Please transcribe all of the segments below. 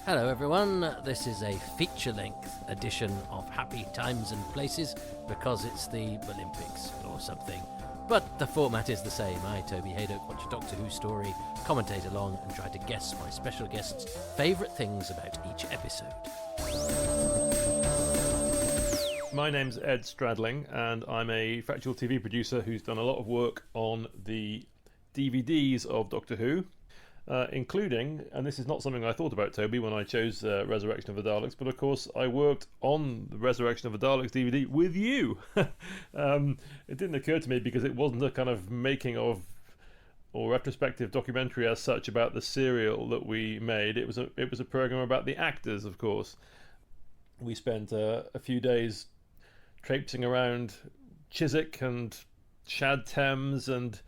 Hello everyone, this is a feature-length edition of Happy Times and Places because it's the Olympics or something. But the format is the same. I, Toby Haydock, watch a Doctor Who story, commentate along and try to guess my special guests' favourite things about each episode. My name's Ed Stradling and I'm a factual TV producer who's done a lot of work on the DVDs of Doctor Who. Including, and this is not something I thought about, Toby, when I chose Resurrection of the Daleks, but of course I worked on the Resurrection of the Daleks DVD with you. It didn't occur to me because it wasn't a kind of making of or retrospective documentary as such about the serial that we made. It was a program about the actors, of course. We spent a few days traipsing around Chiswick and Shad Thames and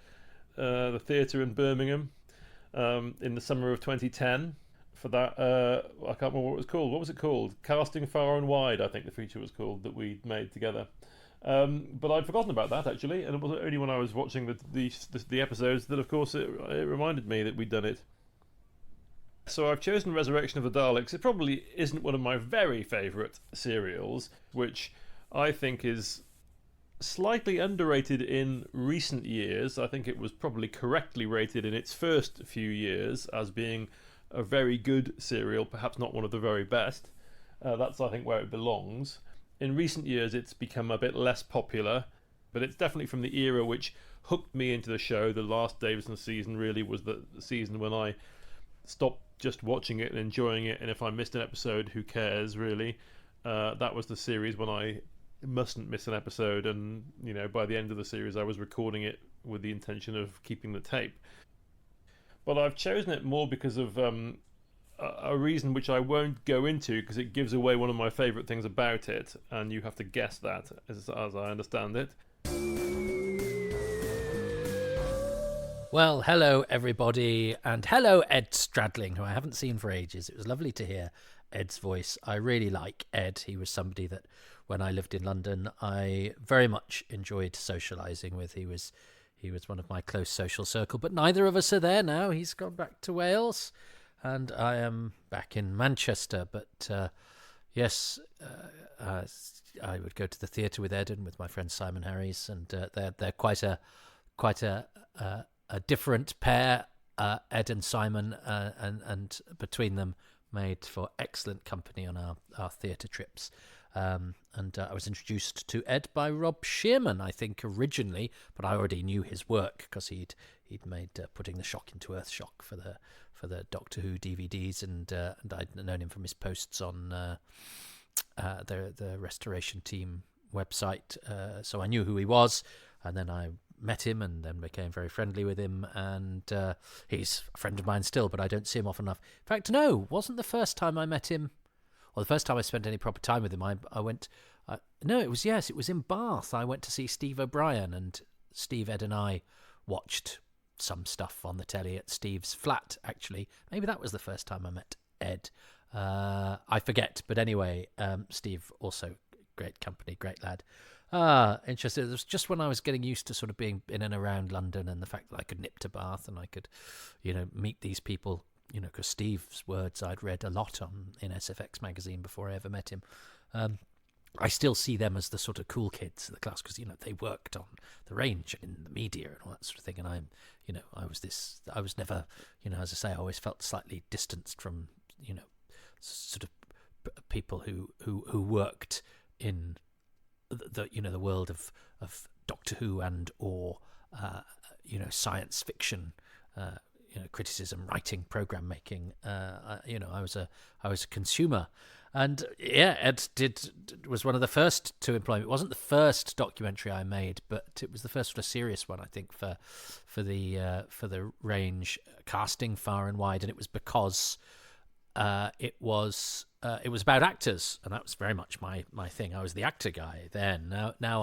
the theatre in Birmingham. In the summer of 2010 for that I can't remember what it was called. What was it called? Casting Far and Wide, I think the feature was called, that we made together. But I'd forgotten about that actually, and it was only when I was watching the episodes that of course it reminded me that we'd done it. So I've chosen Resurrection of the Daleks. It probably isn't one of my very favourite serials, which I think is slightly underrated in recent years. I think it was probably correctly rated in its first few years as being a very good serial, perhaps not one of the very best. That's, I think, where it belongs. In recent years, it's become a bit less popular, but it's definitely from the era which hooked me into the show. The last Davison season really was the season when I stopped just watching it and enjoying it, and if I missed an episode, who cares, really? That was the series when I mustn't miss an episode, and by the end of the series I was recording it with the intention of keeping the tape. But I've chosen it more because of a reason which I won't go into, because it gives away one of my favourite things about it, and you have to guess that as I understand it. Well, hello everybody, and hello Ed Stradling, who I haven't seen for ages. It was lovely to hear Ed's voice. I really like Ed. He was somebody that when I lived in London I very much enjoyed socialising with. He was one of my close social circle, but neither of us are there now. He's gone back to Wales and I am back in Manchester. But yes, I would go to the theatre with Ed and with my friend Simon Harries, and they're quite a different pair, Ed and Simon, and between them made for excellent company on our theatre trips. And I was introduced to Ed by Rob Shearman, I think, originally, but I already knew his work because he'd made Putting the Shock into Earthshock for the Doctor Who DVDs, and I'd known him from his posts on the Restoration Team website, so I knew who he was, and then I met him and then became very friendly with him, and he's a friend of mine still, but I don't see him often enough. In fact, no, wasn't the first time I met him, or the first time I spent any proper time with him, it was in Bath. I went to see Steve O'Brien, and Steve, Ed and I watched some stuff on the telly at Steve's flat, actually. Maybe that was the first time I met Ed. I forget, but anyway, Steve also great company, great lad. Interesting. It was just when I was getting used to sort of being in and around London, and the fact that I could nip to Bath and I could, meet these people, because Steve's words I'd read a lot in SFX magazine before I ever met him. I still see them as the sort of cool kids of the class because, they worked on the range and in the media and all that sort of thing. And I was never, as I say, I always felt slightly distanced from, sort of people who worked in the world of Doctor Who and or science fiction, criticism, writing, program making. I was a consumer, and Ed was one of the first to employ me. It wasn't the first documentary I made, but it was the first sort of serious one, I think, for the range, Casting Far and Wide, and it was because it was about actors, and that was very much my thing. I was the actor guy then. Now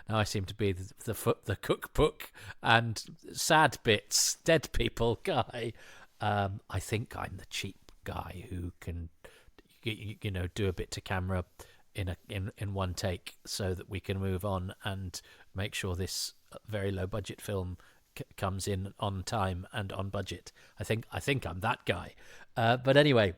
I seem to be the cookbook and sad bits, dead people guy. I think I'm the cheap guy who can do a bit to camera in one take so that we can move on and make sure this very low budget film comes in on time and on budget. I think I'm that guy. But anyway,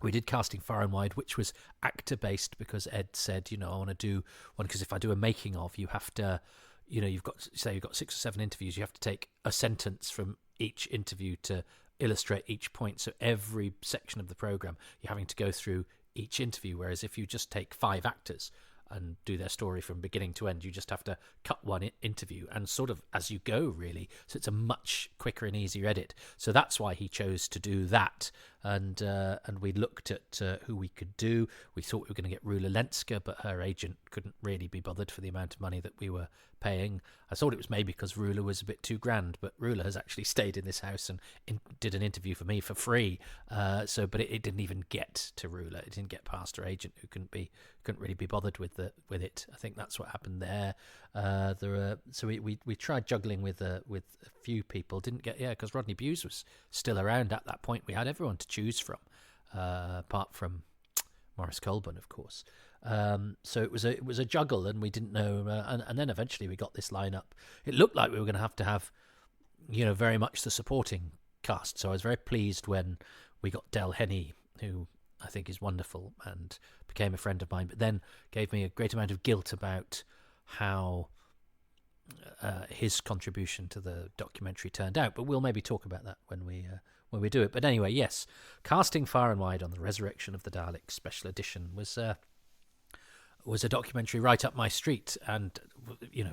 we did Casting Far and Wide, which was actor based, because Ed said, I want to do one, because if I do a making of, you have to, you've got 6 or 7 interviews, you have to take a sentence from each interview to illustrate each point. So every section of the program, you're having to go through each interview. Whereas if you just take 5 actors and do their story from beginning to end, you just have to cut one interview and sort of as you go, really. So it's a much quicker and easier edit. So that's why he chose to do that. And we looked at who we could do. We thought we were going to get Rula Lenska, but her agent couldn't really be bothered for the amount of money that we were paying. I thought it was maybe because Rula was a bit too grand, but Rula has actually stayed in this house and did an interview for me for free. But it didn't even get to Rula. It didn't get past her agent, who couldn't really be bothered with it. I think that's what happened there. So we tried juggling with a few people. Didn't get, because Rodney Bewes was still around at that point. We had everyone to choose from, apart from Maurice Colburn, of course. So it was a juggle, and we didn't know. And then eventually we got this lineup. It looked like we were going to have, very much the supporting cast. So I was very pleased when we got Del Henney, who I think is wonderful and became a friend of mine, but then gave me a great amount of guilt about how his contribution to the documentary turned out. But we'll maybe talk about that when we do it. But anyway, yes, Casting Far and Wide on the Resurrection of the Daleks special edition was a documentary right up my street, and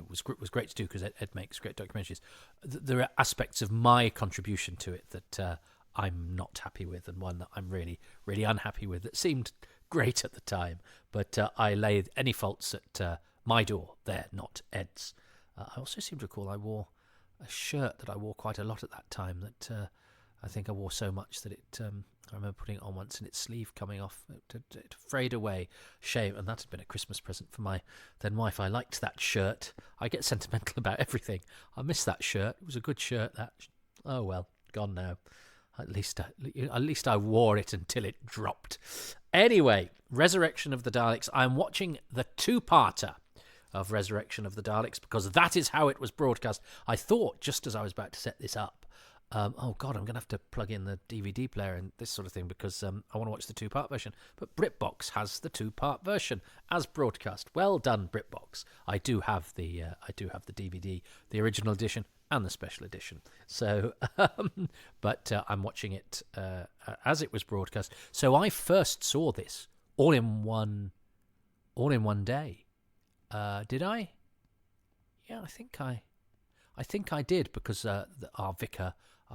was great to do, because Ed makes great documentaries. There are aspects of my contribution to it that I'm not happy with, and one that I'm really, really unhappy with, that seemed great at the time, but I laid any faults at my door there, not Ed's. I also seem to recall I wore a shirt that I wore quite a lot at that time, that I think I wore so much that it I remember putting it on once and its sleeve coming off. It frayed away. Shame. And that had been a Christmas present for my then wife. I liked that shirt. I get sentimental about everything. I miss that shirt. It was a good shirt. That. Oh well, gone now. At least I wore it until it dropped. Anyway, Resurrection of the Daleks. I'm watching the 2-parter of Resurrection of the Daleks, because that is how it was broadcast. I thought, just as I was about to set this up, oh God, I'm going to have to plug in the DVD player and this sort of thing, because I want to watch the 2-part version. But BritBox has the 2-part version as broadcast. Well done, BritBox. I do have the DVD, the original edition and the special edition. So, but I'm watching it as it was broadcast. So I first saw this all in one day. Did I? Yeah, I think I did, because our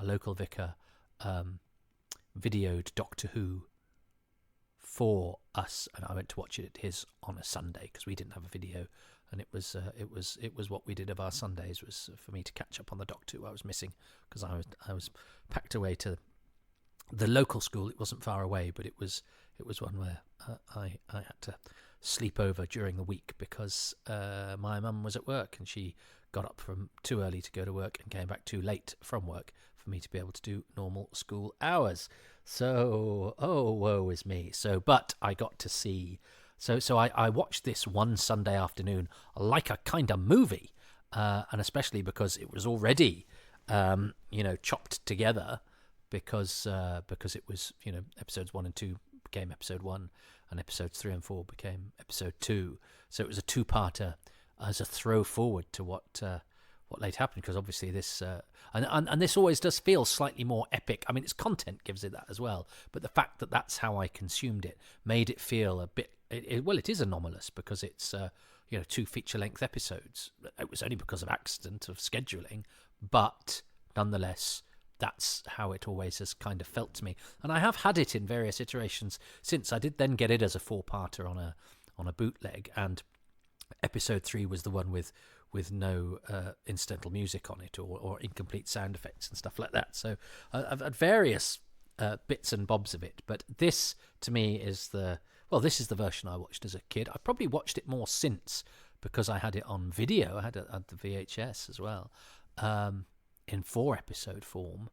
local vicar, videoed Doctor Who for us, and I went to watch it at his on a Sunday, because we didn't have a video, and it was what we did of our Sundays, was for me to catch up on the Doctor Who I was missing, because I was packed away to the local school. It wasn't far away, but it was one where I had to sleep over during the week, because my mum was at work, and she got up from too early to go to work and came back too late from work for me to be able to do normal school hours. So, oh, woe is me. So, but I got to see. So I watched this one Sunday afternoon like a kind of movie, and especially because it was already, chopped together, because it was, episodes 1 and 2 became episode 1, and episodes 3 and 4 became episode 2. So it was a 2-parter as a throw forward to what later happened, because obviously this and this always does feel slightly more epic. I mean, its content gives it that as well, but the fact that that's how I consumed it made it feel a bit. It is anomalous, because it's 2 feature-length episodes. It was only because of accident of scheduling, but nonetheless, that's how it always has kind of felt to me. And I have had it in various iterations since. I did then get it as a 4-parter on a bootleg, and episode 3 was the one with no incidental music on it, or incomplete sound effects and stuff like that. So I've had various bits and bobs of it, but this to me is this is the version I watched as a kid. I probably watched it more since, because I had it on video. I had it at the VHS as well, in 4-episode form,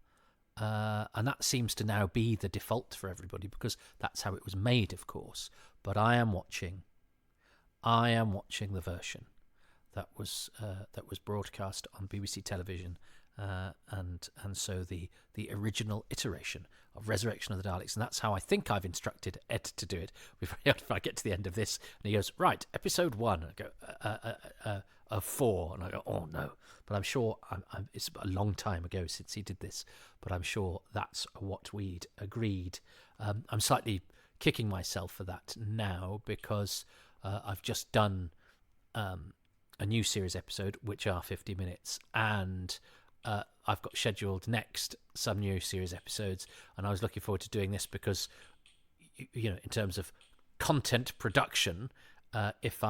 and that seems to now be the default for everybody, because that's how it was made, of course. But I am watching the version that was broadcast on BBC television and so the original iteration of Resurrection of the Daleks, and that's how I think I've instructed Ed to do it. If I get to the end of this, and he goes, right, episode 1, and I go, of 4, and I go, oh no, but I'm sure it's a long time ago since he did this, but I'm sure that's what we'd agreed. I'm slightly kicking myself for that now because I've just done a new series episode, which are 50 minutes, and I've got scheduled next some new series episodes, and I was looking forward to doing this because, in terms of content production, if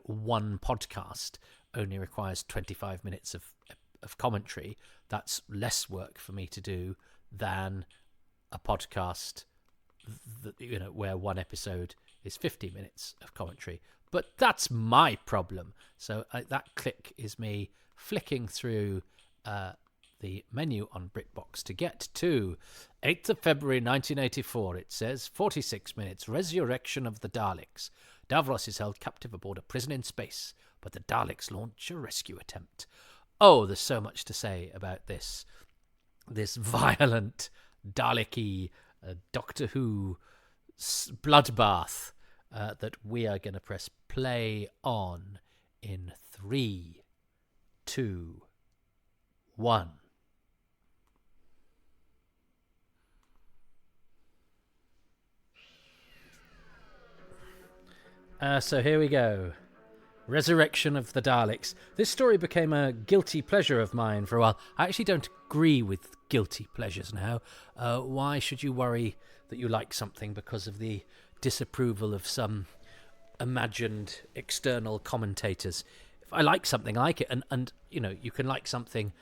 one podcast only requires 25 minutes of commentary, that's less work for me to do than a podcast that, where one episode is 50 minutes of commentary. But that's my problem. So that click is me flicking through the menu on BritBox to get to 8th of February 1984. It says 46 minutes, Resurrection of the Daleks. Davros is held captive aboard a prison in space, but the Daleks launch a rescue attempt. Oh, there's so much to say about this violent Dalek-y Doctor Who bloodbath that we are going to press play on in 3, 2, 1. So here we go. Resurrection of the Daleks. This story became a guilty pleasure of mine for a while. I actually don't agree with guilty pleasures now. Why should you worry that you like something because of the disapproval of some imagined external commentators? If I like something, I like it. And you can like something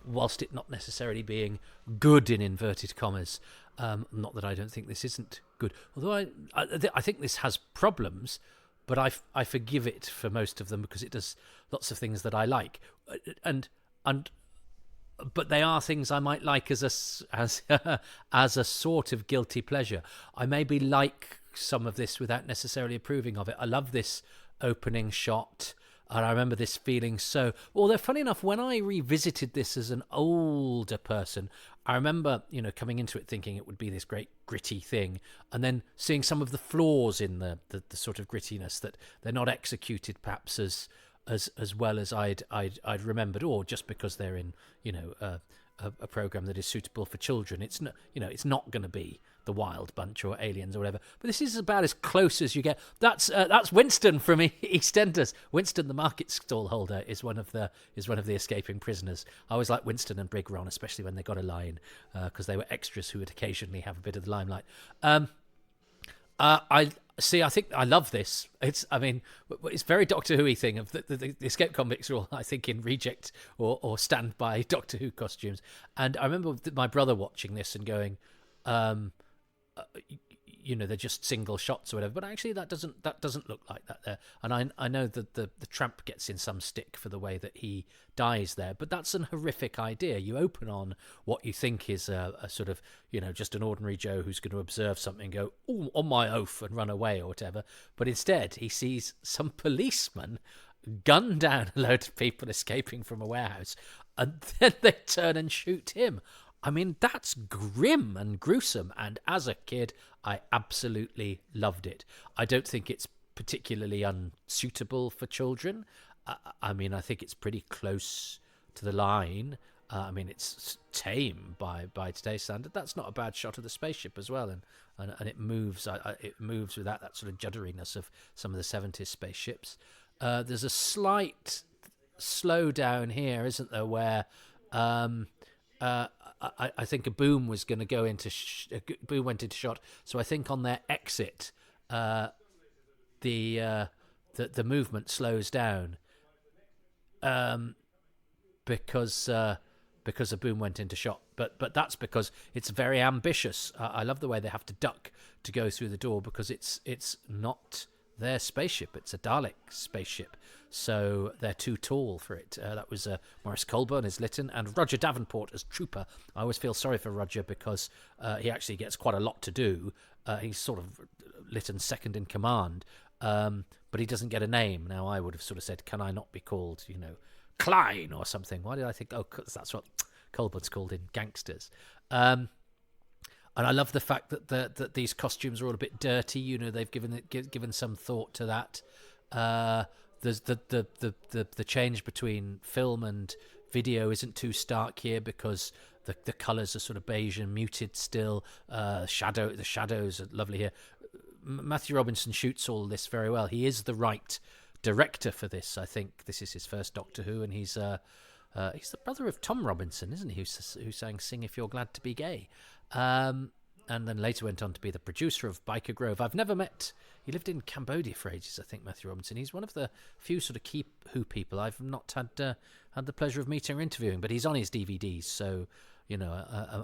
whilst it not necessarily being good in inverted commas. Not that I don't think this isn't good. Although I think this has problems, but I forgive it for most of them because it does lots of things that I like, but they are things I might like as a sort of guilty pleasure. I maybe like some of this without necessarily approving of it. I love this opening shot, and I remember this feeling so... Although, funny enough, when I revisited this as an older person, I remember, coming into it thinking it would be this great gritty thing, and then seeing some of the flaws in the sort of grittiness, that they're not executed perhaps as well as I'd remembered, or just because they're in a program that is suitable for children. It's not not going to be The Wild Bunch or Aliens or whatever. But this is about as close as you get. That's Winston from EastEnders. Winston, the market stall holder, is one of the escaping prisoners. I always like Winston and Brig Ron, especially when they got a line, because they were extras who would occasionally have a bit of the limelight. I think I love this. It's very Doctor Who-y thing of the escape convicts are all, I think, in reject or standby Doctor Who costumes. And I remember my brother watching this and going, they're just single shots or whatever. But actually, that doesn't look like that there. And I know that the tramp gets in some stick for the way that he dies there. But that's an horrific idea. You open on what you think is a sort of, just an ordinary Joe who's going to observe something and go, "Ooh, on my oath," and run away or whatever. But instead, he sees some policemen gun down a load of people escaping from a warehouse, and then they turn and shoot him. I mean, that's grim and gruesome, and as a kid, I absolutely loved it. I don't think it's particularly unsuitable for children. I think it's pretty close to the line. It's tame by today's standard. That's not a bad shot of the spaceship as well, and it moves. It moves without that sort of judderiness of some of the 70s spaceships. There's a slight slowdown here, isn't there, where... I think a boom was going to go into boom went into shot. So I think on their exit, the movement slows down, because a boom went into shot. But that's because it's very ambitious. I love the way they have to duck to go through the door, because it's not their spaceship. It's a Dalek spaceship. So they're too tall for it. That was Maurice Colburn as Lytton and Roger Davenport as Trooper. I always feel sorry for Roger because he actually gets quite a lot to do. He's sort of Lytton's second in command, but he doesn't get a name. Now, I would have sort of said, can I not be called, Klein or something. Why did I think? Oh, 'cause that's what Colbert's called in Gangsters. And I love the fact that these costumes are all a bit dirty. You know, they've given some thought to that. There's the change between film and video isn't too stark here because the colours are sort of beige and muted still. The shadows are lovely here. Matthew Robinson shoots all this very well. He is the right director for this. I think this is his first Doctor Who, and he's the brother of Tom Robinson, isn't he? Who sang "Sing If You're Glad to Be Gay," and then later went on to be the producer of Biker Grove. I've never met. He lived in Cambodia for ages, I think. Matthew Robinson. He's one of the few sort of key Who people I've not had the pleasure of meeting or interviewing, but he's on his DVDs, so. You know,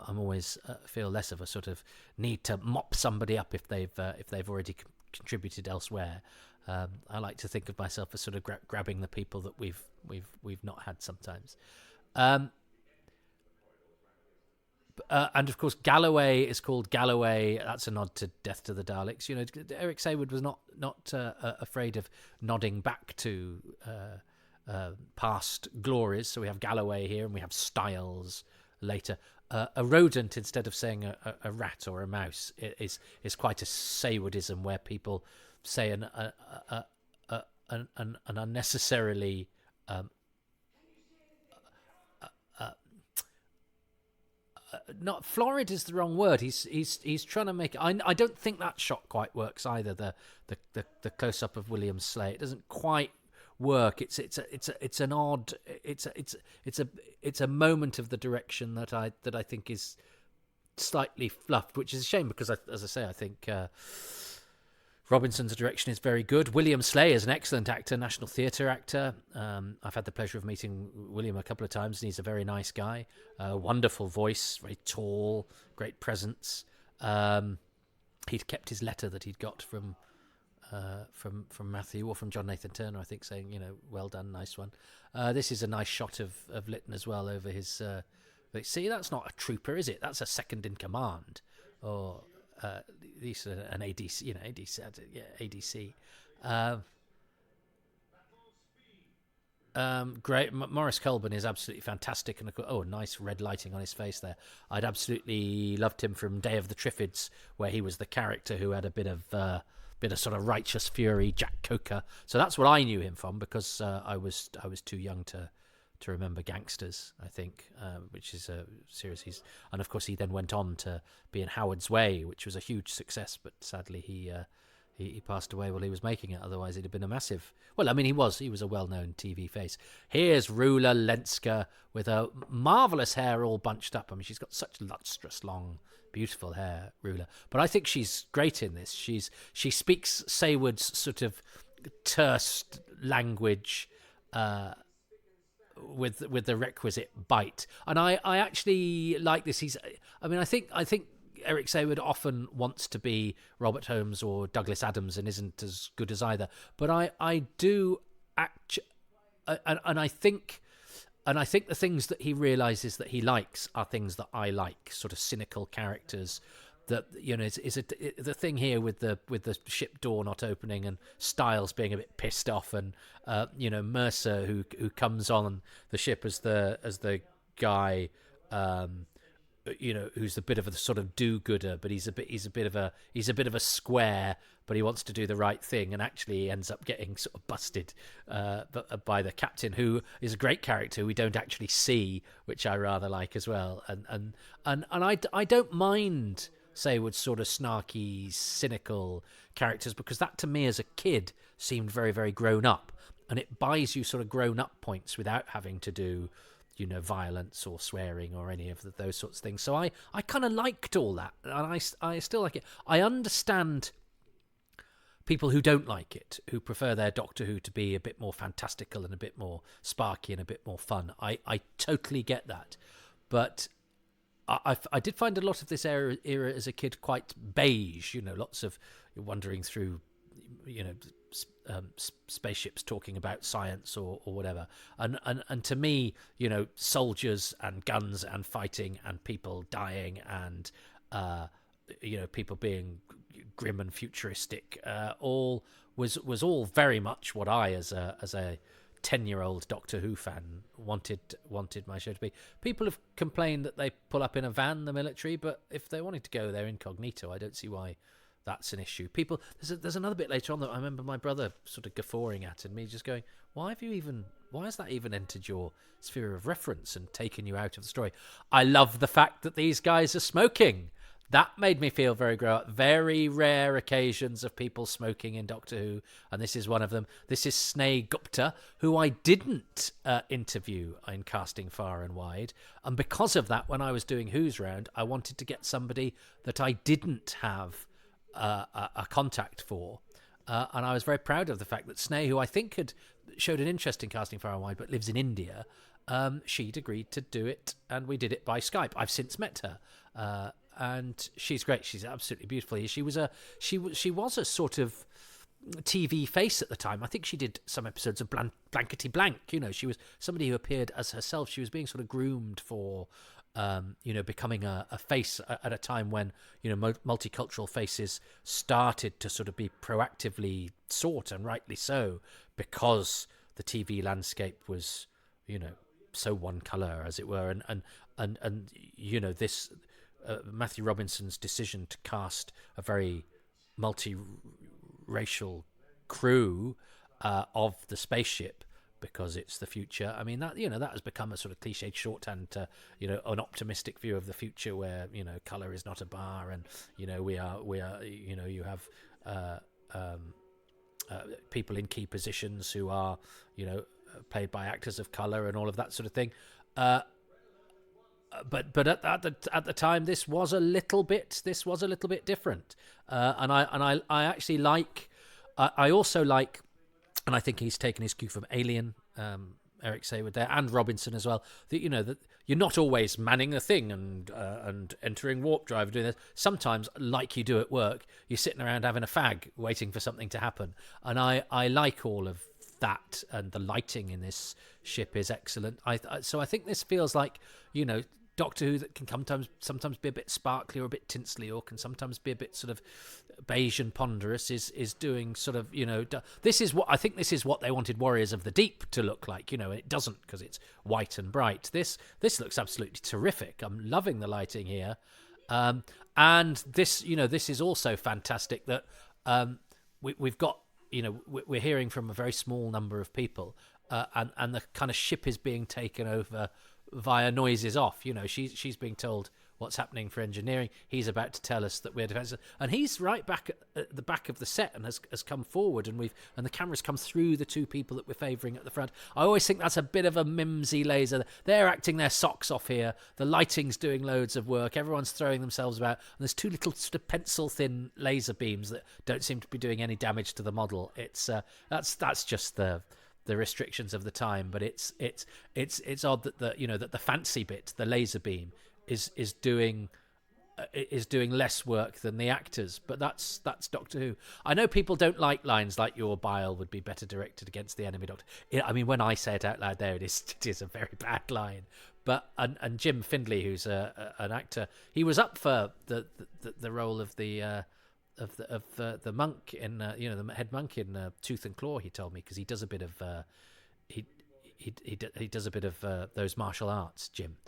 I'm always feel less of a sort of need to mop somebody up if they've already contributed elsewhere. I like to think of myself as sort of grabbing the people that we've not had sometimes. And of course, Galloway is called Galloway. That's a nod to Death to the Daleks. You know, Eric Saywood was not afraid of nodding back to past glories. So we have Galloway here, and we have Styles later. A rodent, instead of saying a rat or a mouse, is quite a Saywoodism, where people say an unnecessarily not florid is the wrong word. He's trying to make. I don't think that shot quite works either. The close up of William Slay, it doesn't quite work. It's an odd. It's a moment of the direction that I think is slightly fluffed, which is a shame because, as I say, I think Robinson's direction is very good. William Slay is an excellent actor, National Theatre actor. I've had the pleasure of meeting William a couple of times, and he's a very nice guy. Wonderful voice, very tall, great presence. He'd kept his letter that he'd got from Matthew, or from John Nathan Turner, I think, saying, you know, well done, nice one. This is a nice shot of Lytton as well over his. See, that's not a trooper, is it? That's a second in command, or at least an ADC. You know, ADC. Great. Maurice Colburn is absolutely fantastic, and nice red lighting on his face there. I'd absolutely loved him from Day of the Triffids, where he was the character who had a bit of sort of righteous fury, Jack Coker. So that's what I knew him from, because I was too young to remember Gangsters, I think, which is a series and of course he then went on to be in Howard's Way, which was a huge success, but sadly he passed away while he was making it. Otherwise it'd have been a massive. Well, I mean, he was a well-known TV face. Here's Rula Lenska with her marvellous hair all bunched up. I mean, she's got such lustrous, long, beautiful hair, Rula. But I think she's great in this. She speaks Saywood's sort of terse language with the requisite bite, and I actually like this. I think Eric Saywood often wants to be Robert Holmes or Douglas Adams and isn't as good as either. But I do and I think the things that he realizes that he likes are things that I like, sort of cynical characters. That, you know, the thing here with the ship door not opening and Styles being a bit pissed off, and you know, Mercer who comes on the ship as the guy, you know, who's a bit of a sort of do-gooder, but he's a bit of a square, but he wants to do the right thing, and actually he ends up getting sort of busted by the captain, who is a great character we don't actually see, which I rather like as well. And I don't mind Saywood's sort of snarky, cynical characters, because that to me as a kid seemed very, very grown up, and it buys you sort of grown up points without having to do, you know, violence or swearing or any of those sorts of things. So I kind of liked all that, and I still like it. I understand people who don't like it, who prefer their Doctor Who to be a bit more fantastical and a bit more sparky and a bit more fun. I totally get that, but I did find a lot of this era as a kid quite beige. You know, lots of wandering through, you know, spaceships talking about science or whatever. And to me, you know, soldiers and guns and fighting and people dying and you know, people being grim and futuristic, all was all very much what I as a 10-year-old Doctor Who fan wanted my show to be. People have complained that they pull up in a van, the military, but if they wanted to go there incognito, I don't see why that's an issue. People, there's another bit later on that I remember my brother sort of guffawing at, and me just going, why has that even entered your sphere of reference and taken you out of the story? I love the fact that these guys are smoking. That made me feel very grown up. Very rare occasions of people smoking in Doctor Who, and this is one of them. This is Sneh Gupta, who I didn't interview in Casting Far and Wide, and because of that, when I was doing Who's Round, I wanted to get somebody that I didn't have a contact for, and I was very proud of the fact that Sneh, who I think had showed an interest in Casting Far and Wide but lives in India, she'd agreed to do it, and we did it by Skype. I've since met her, and she's great. She's absolutely beautiful. She was a sort of TV face at the time. I think she did some episodes of Blankety Blank. She was somebody who appeared as herself. She was being sort of groomed for becoming a face at a time when multicultural faces started to sort of be proactively sought, and rightly so, because the TV landscape was so one colour, as it were, and this Matthew Robinson's decision to cast a very multi-racial crew of the spaceship, because it's the future. I mean, that that has become a sort of cliched shorthand to an optimistic view of the future, where color is not a bar, and we are you have people in key positions who are played by actors of color and all of that sort of thing. But at the time, this was a little bit different, and I actually like. I also like. And I think he's taken his cue from Alien, Eric Saywood there, and Robinson as well. That you're not always manning a thing and entering warp drive and doing this. Sometimes, like you do at work, you're sitting around having a fag, waiting for something to happen. And I like all of that, and the lighting in this ship is excellent. So I think this feels like Doctor Who that can sometimes be a bit sparkly or a bit tinsely, or can sometimes be a bit sort of beige and ponderous, is doing sort of this is what they wanted Warriors of the Deep to look like, and it doesn't, because it's white and bright. This looks absolutely terrific. I'm loving the lighting here, and this this is also fantastic that we've got we're hearing from a very small number of people, and the kind of ship is being taken over via noises off. She's being told what's happening for engineering. He's about to tell us that we're defensive, and he's right back at the back of the set and has come forward, and the camera's come through the two people that we're favouring at the front. I always think that's a bit of a mimsy laser. They're acting their socks off here. The lighting's doing loads of work. Everyone's throwing themselves about, and there's two little sort of pencil thin laser beams that don't seem to be doing any damage to the model. It's that's just the restrictions of the time, but it's odd that the fancy bit, the laser beam, is doing less work than the actors. But that's Doctor Who. I know people don't like lines like "your bile would be better directed against the enemy Doctor." I mean, when I say it out loud, there it is a very bad line. But and Jim Findlay, who's an actor, he was up for the role of the monk in the head monk in Tooth and Claw. He told me, because he does a bit of he does a bit of those martial arts. Jim,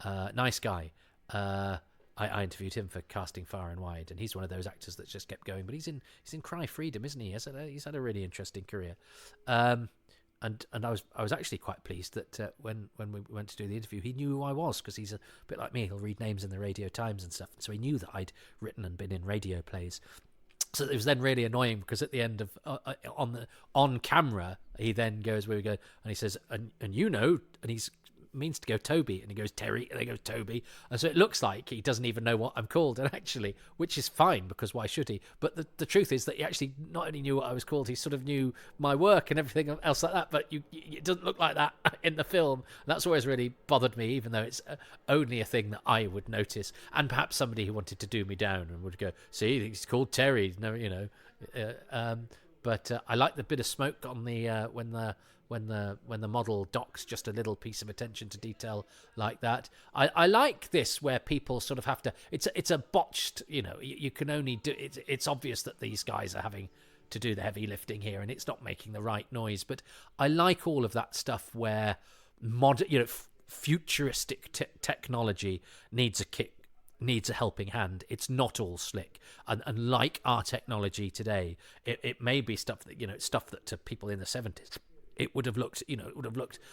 nice guy. I interviewed him for Casting Far and Wide, and he's one of those actors that just kept going. But he's in Cry Freedom, isn't he? He's had a really interesting career. And I was actually quite pleased that when we went to do the interview, he knew who I was, because he's a bit like me. He'll read names in the Radio Times and stuff, so he knew that I'd written and been in radio plays. So it was then really annoying, because at the end of on camera, he then goes where we go, and he says, and he's means to go Toby, and he goes Terry, and he goes Toby, and so it looks like he doesn't even know what I'm called, and actually, which is fine, because why should he? But the truth is that he actually not only knew what I was called, he sort of knew my work and everything else like that. But it doesn't look like that in the film. That's always really bothered me, even though it's only a thing that I would notice, and perhaps somebody who wanted to do me down and would go, see, he's called Terry, no, but I like the bit of smoke on the when the model docks, just a little piece of attention to detail like that. I like this, where people sort of have to. It's a botched. You can only do. It's obvious that these guys are having to do the heavy lifting here, and it's not making the right noise. But I like all of that stuff where futuristic technology needs a kick, needs a helping hand. It's not all slick, and like our technology today, it may be stuff that to people in the 70s it would have looked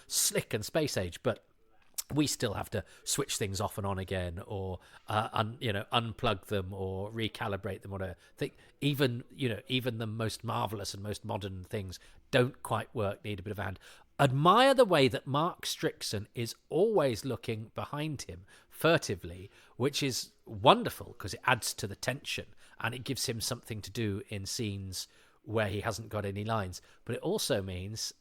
slick and space age, but we still have to switch things off and on again, or unplug them or recalibrate them. Or I think even the most marvelous and most modern things don't quite work. Need a bit of a hand. Admire the way that Mark Strickson is always looking behind him furtively, which is wonderful because it adds to the tension and it gives him something to do in scenes where he hasn't got any lines. But it also means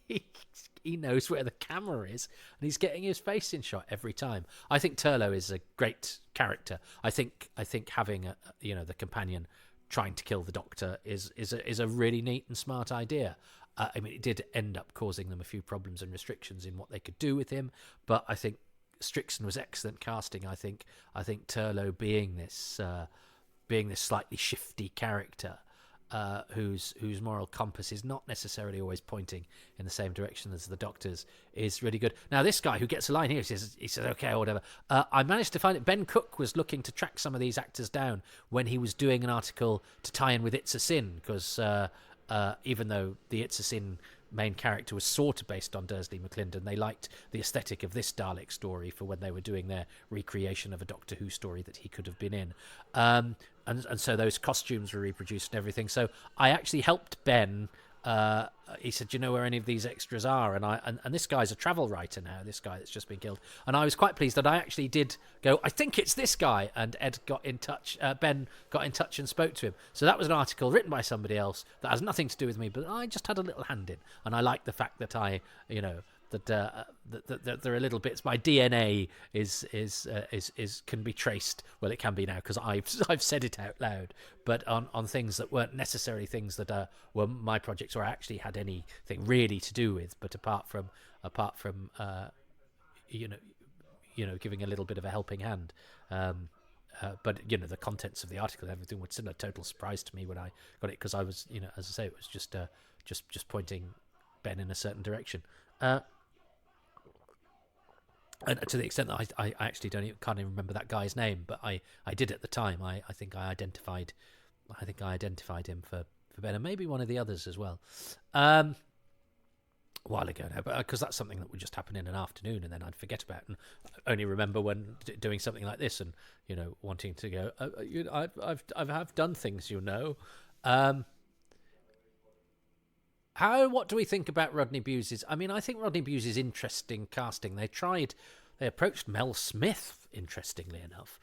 he knows where the camera is and he's getting his face in shot every time. I think Turlough is a great character. I think having the companion trying to kill the Doctor is a really neat and smart idea. I mean, it did end up causing them a few problems and restrictions in what they could do with him, but I think Strickson was excellent casting. I think Turlough being this slightly shifty character, whose moral compass is not necessarily always pointing in the same direction as the Doctor's, is really good. Now, this guy who gets a line here, he says okay or whatever. I managed to find it. Ben Cook was looking to track some of these actors down when he was doing an article to tie in with It's a Sin, because even though the It's a Sin main character was sort of based on Dursley McClendon, they liked the aesthetic of this Dalek story for when they were doing their recreation of a Doctor Who story that he could have been in. And so those costumes were reproduced and everything. So I actually helped Ben. He said, "Do you know where any of these extras are?" And this guy's a travel writer now, this guy that's just been killed. And I was quite pleased that I actually did go, I think it's this guy. And Ben got in touch and spoke to him. So that was an article written by somebody else that has nothing to do with me, but I just had a little hand in. And I like the fact that that there are little bits. My DNA is can be traced. Well, it can be now because I've said it out loud. But on things that weren't necessarily things that were my projects or I actually had anything really to do with. But apart from giving a little bit of a helping hand. But the contents of the article and everything was still a total surprise to me when I got it, because I was, as I say, it was just pointing Ben in a certain direction. And to the extent that I actually can't even remember that guy's name, but I did at the time. I think I identified him for Ben, and maybe one of the others as well. A while ago now, but because that's something that would just happen in an afternoon, and then I'd forget about, and only remember when doing something like this, and wanting to go. I've done things, What do we think about Rodney Bewes'? I mean, I think Rodney Bewes is interesting casting. They approached Mel Smith, interestingly enough,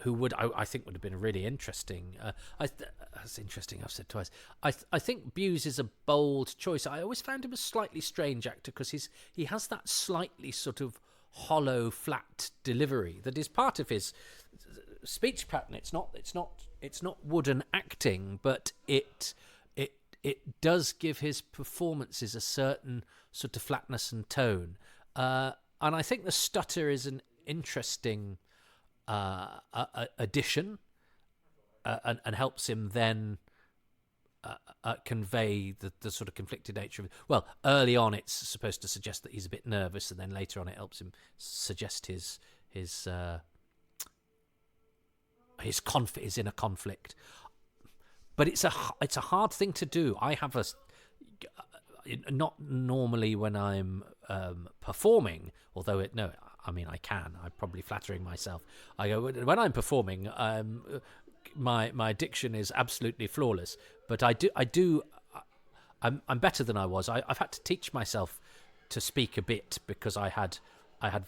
who I think would have been a really interesting. That's interesting. I've said twice. I think Bewes is a bold choice. I always found him a slightly strange actor because he has that slightly sort of hollow, flat delivery that is part of his speech pattern. It's not wooden acting, but it does give his performances a certain sort of flatness and tone. And I think the stutter is an interesting addition and helps him then convey the sort of conflicted nature of it. Well, early on it's supposed to suggest that he's a bit nervous, and then later on it helps him suggest his inner conflict. But it's a hard thing to do. I have not normally when I'm performing, although I can. I'm probably flattering myself. I go when I'm performing. My diction is absolutely flawless, but I'm better than I was. I've had to teach myself to speak a bit because I had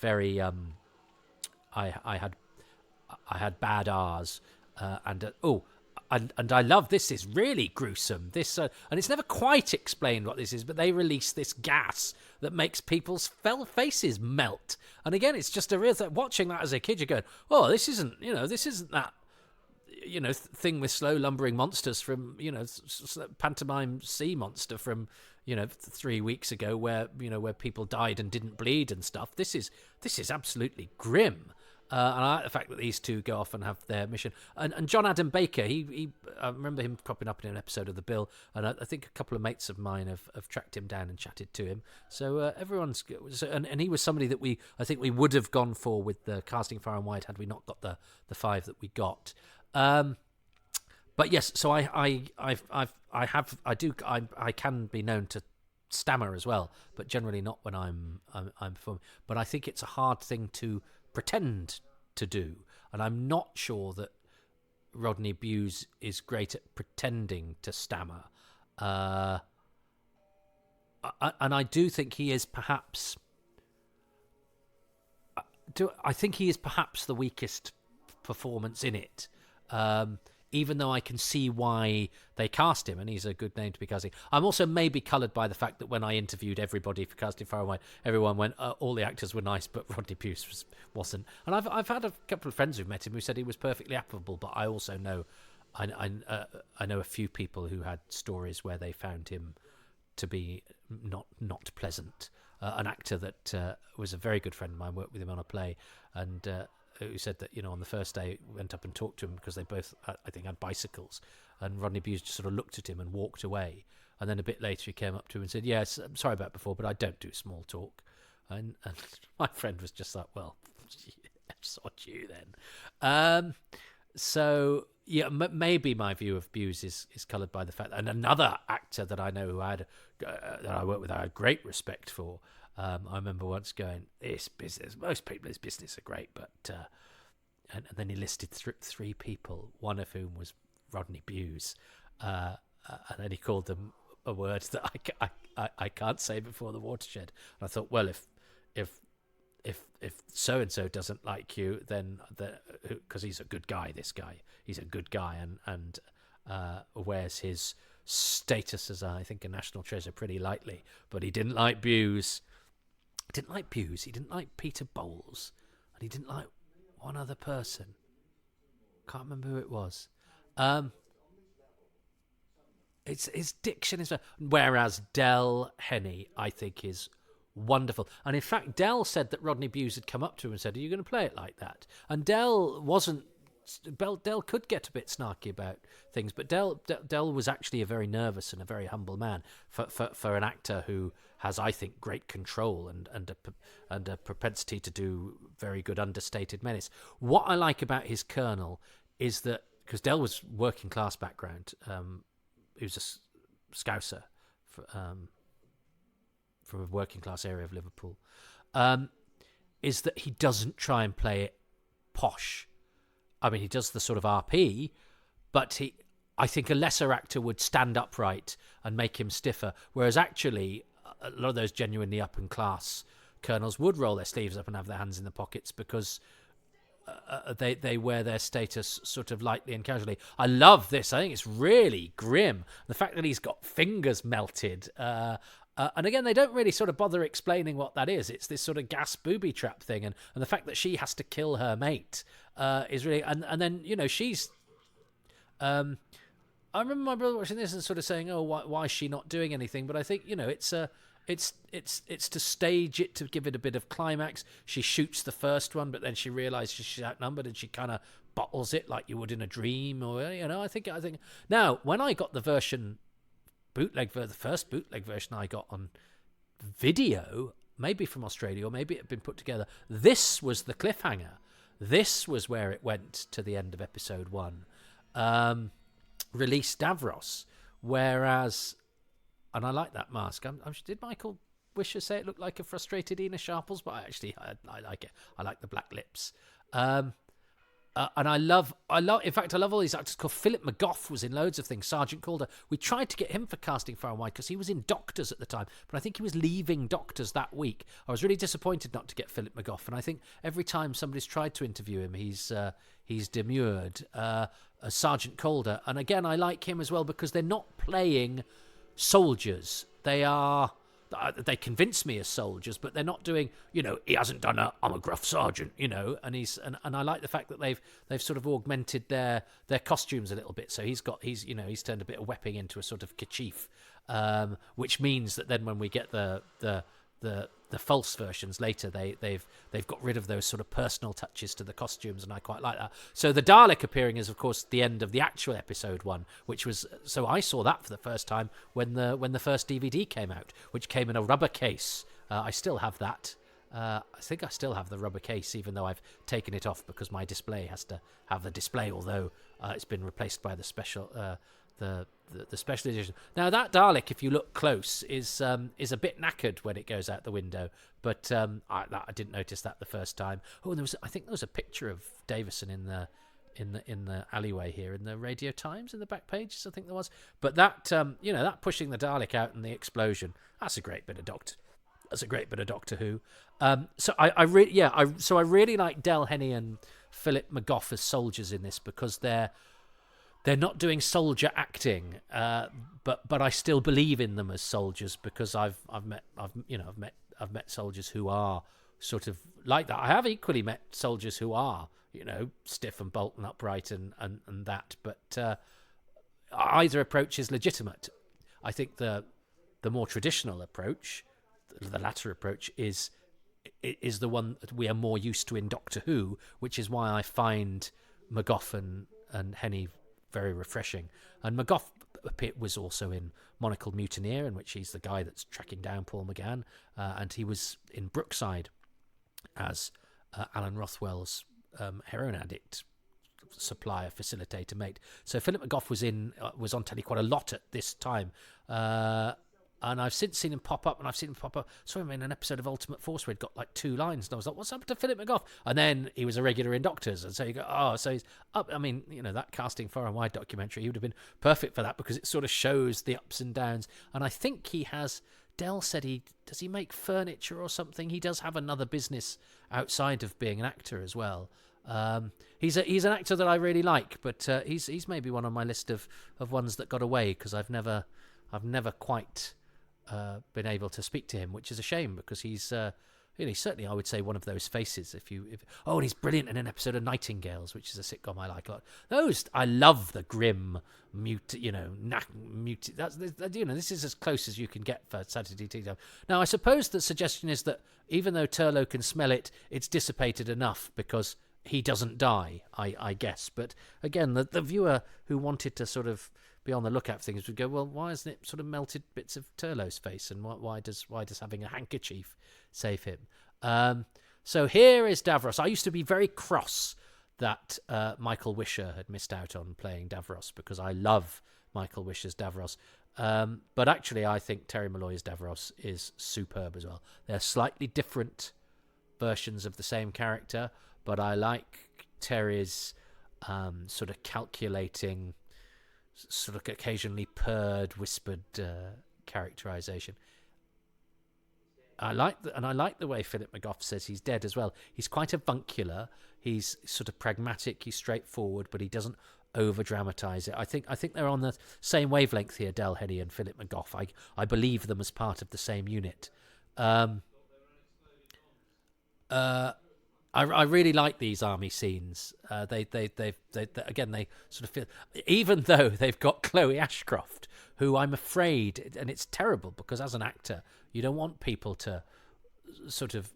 very I had bad R's and I love this. Is really gruesome. This and it's never quite explained what this is, but they release this gas that makes people's faces melt. And again, it's just a real thing. Watching that as a kid, you're going, "Oh, this isn't that thing with slow lumbering monsters from pantomime sea monster from 3 weeks ago where people died and didn't bleed and stuff. This is absolutely grim." And I like the fact that these two go off and have their mission. And John Adam Baker, he I remember him cropping up in an episode of The Bill, and I think a couple of mates of mine have tracked him down and chatted to him. So everyone's and he was somebody that I think we would have gone for with the casting far and wide had we not got the 5 that we got. But yes, so I can be known to stammer as well, but generally not when I'm performing. But I think it's a hard thing to pretend to do, and I'm not sure that Rodney Bewes is great at pretending to stammer. And I do think he is perhaps. I think he is perhaps the weakest performance in it. Even though I can see why they cast him, and he's a good name to be casting. I'm also maybe coloured by the fact that when I interviewed everybody for casting Far and Wide, everyone went, all the actors were nice, but Rodney Bewes wasn't. And I've had a couple of friends who've met him who said he was perfectly affable, but I also know, I know a few people who had stories where they found him to be not pleasant. An actor that was a very good friend of mine, worked with him on a play, and who said that, on the first day went up and talked to him because they both, I think, had bicycles, and Rodney Bewes just sort of looked at him and walked away, and then a bit later he came up to him and said, yes, I'm sorry about before, but I don't do small talk. And my friend was just like, well, sod you then. So yeah, maybe my view of Bewes is coloured by the fact that, and another actor that I know who that I worked with, I had great respect for. I remember once going, this business, most people in this business are great, but and then he listed 3 people, one of whom was Rodney Bewes, and then he called them a word that I can't say before the watershed. And I thought, well, if so and so doesn't like you, then because he's a good guy, he's a good guy, and wears his status as I think a national treasure pretty lightly. But he didn't like Bewes. He didn't like Peter Bowles, and he didn't like one other person. Can't remember who it was. His diction is, whereas Del Henney, I think, is wonderful. And in fact, Del said that Rodney Bewes had come up to him and said, are you going to play it like that? And Del could get a bit snarky about things, but Del was actually a very nervous and a very humble man for an actor who has, I think, great control and a propensity to do very good understated menace. What I like about his Colonel is that, because Del was working class background, he was a Scouser from a working class area of Liverpool, is that he doesn't try and play it posh. I mean, he does the sort of RP, but I think a lesser actor would stand upright and make him stiffer, whereas actually a lot of those genuinely up and class colonels would roll their sleeves up and have their hands in the pockets because they wear their status sort of lightly and casually. I love this. I think it's really grim. The fact that he's got fingers melted. And again, they don't really sort of bother explaining what that is. It's this sort of gas booby trap thing. And the fact that she has to kill her mate is really... And then, she's... I remember my brother watching this and sort of saying, why is she not doing anything? But I think, it's to stage it, to give it a bit of climax. She shoots the first one, but then she realises she's outnumbered and she kind of bottles it like you would in a dream. Or, I think... Now, when I got the version... the first bootleg version I got on video, maybe from Australia, or maybe it had been put together, this was the cliffhanger. This was where it went to the end of episode 1. Release Davros. Whereas, and I like that mask. Did Michael Wisher say it looked like a frustrated Ina Sharples? But I like it. I like the black lips. And I love, in fact, I love all these actors. Called Philip McGough was in loads of things. Sergeant Calder. We tried to get him for casting Far and Wide because he was in Doctors at the time, but I think he was leaving Doctors that week. I was really disappointed not to get Philip McGough, and I think every time somebody's tried to interview him, he's demurred. Sergeant Calder, and again, I like him as well because they're not playing soldiers. They convince me as soldiers, but they're not doing, he hasn't done I'm a gruff sergeant, and he's and I like the fact that they've sort of augmented their costumes a little bit. So he's turned a bit of wepping into a sort of kerchief, which means that then when we get the the false versions later, they've got rid of those sort of personal touches to the costumes, and I quite like that. So the Dalek appearing is, of course, the end of the actual episode 1, which was, so I saw that for the first time when the first DVD came out, which came in a rubber case. I still have that. I think I still have the rubber case, even though I've taken it off because my display has to have the display, although it's been replaced by the special the special edition. Now that Dalek, if you look close, is a bit knackered when it goes out the window, but I didn't notice that the first time. Oh, I think there was a picture of Davison in the alleyway here in the Radio Times in the back pages, I think there was. But that that pushing the Dalek out and the explosion, that's a great bit of Doctor Who. So I really like Del Henney and Philip McGough as soldiers in this, because they're not doing soldier acting, but I still believe in them as soldiers, because I've met soldiers who are sort of like that. I have equally met soldiers who are stiff and bolt and upright and that, but either approach is legitimate. I think the more traditional approach, the latter approach, is the one that we are more used to in Doctor Who, which is why I find McGough and Henney very refreshing. And McGough was also in Monocle Mutineer, in which he's the guy that's tracking down Paul McGann, and he was in Brookside as Alan Rothwell's heroin addict supplier, facilitator, mate. So Philip McGough was on telly quite a lot at this time, and I've since seen him pop up, saw him in an episode of Ultimate Force where he'd got like 2 lines, and I was like, what's happened to Philip McGough? And then he was a regular in Doctors, and so you go, oh, so he's up. I mean, that Casting Far and Wide documentary, he would have been perfect for that, because it sort of shows the ups and downs. And I think he has, Del said does he make furniture or something? He does have another business outside of being an actor as well. He's an actor that I really like, but he's maybe one on my list of ones that got away, because I've never quite been able to speak to him, which is a shame, because he's certainly, I would say, one of those faces. And he's brilliant in an episode of Nightingales, which is a sitcom I like a lot. I love the grim mute. This is as close as you can get for Saturday Tea Time. Now, I suppose the suggestion is that even though Turlough can smell it, it's dissipated enough because he doesn't die, I guess. But again, the viewer who wanted to sort of be on the lookout for things would go, well, why isn't it sort of melted bits of Turlough's face, and why does having a handkerchief save him? So here is Davros. I used to be very cross that Michael Wisher had missed out on playing Davros, because I love Michael Wisher's Davros. But actually, I think Terry Malloy's Davros is superb as well. They're slightly different versions of the same character, but I like Terry's sort of calculating, sort of occasionally purred, whispered characterization. I like the way Philip McGough says he's dead as well. He's quite avuncular. He's sort of pragmatic. He's straightforward, but he doesn't over dramatize it. I think they're on the same wavelength here, Del Henney and Philip McGough. I believe them as part of the same unit. I really like these army scenes. They sort of feel, even though they've got Chloe Ashcroft, who I'm afraid, and it's terrible because as an actor, you don't want people to sort of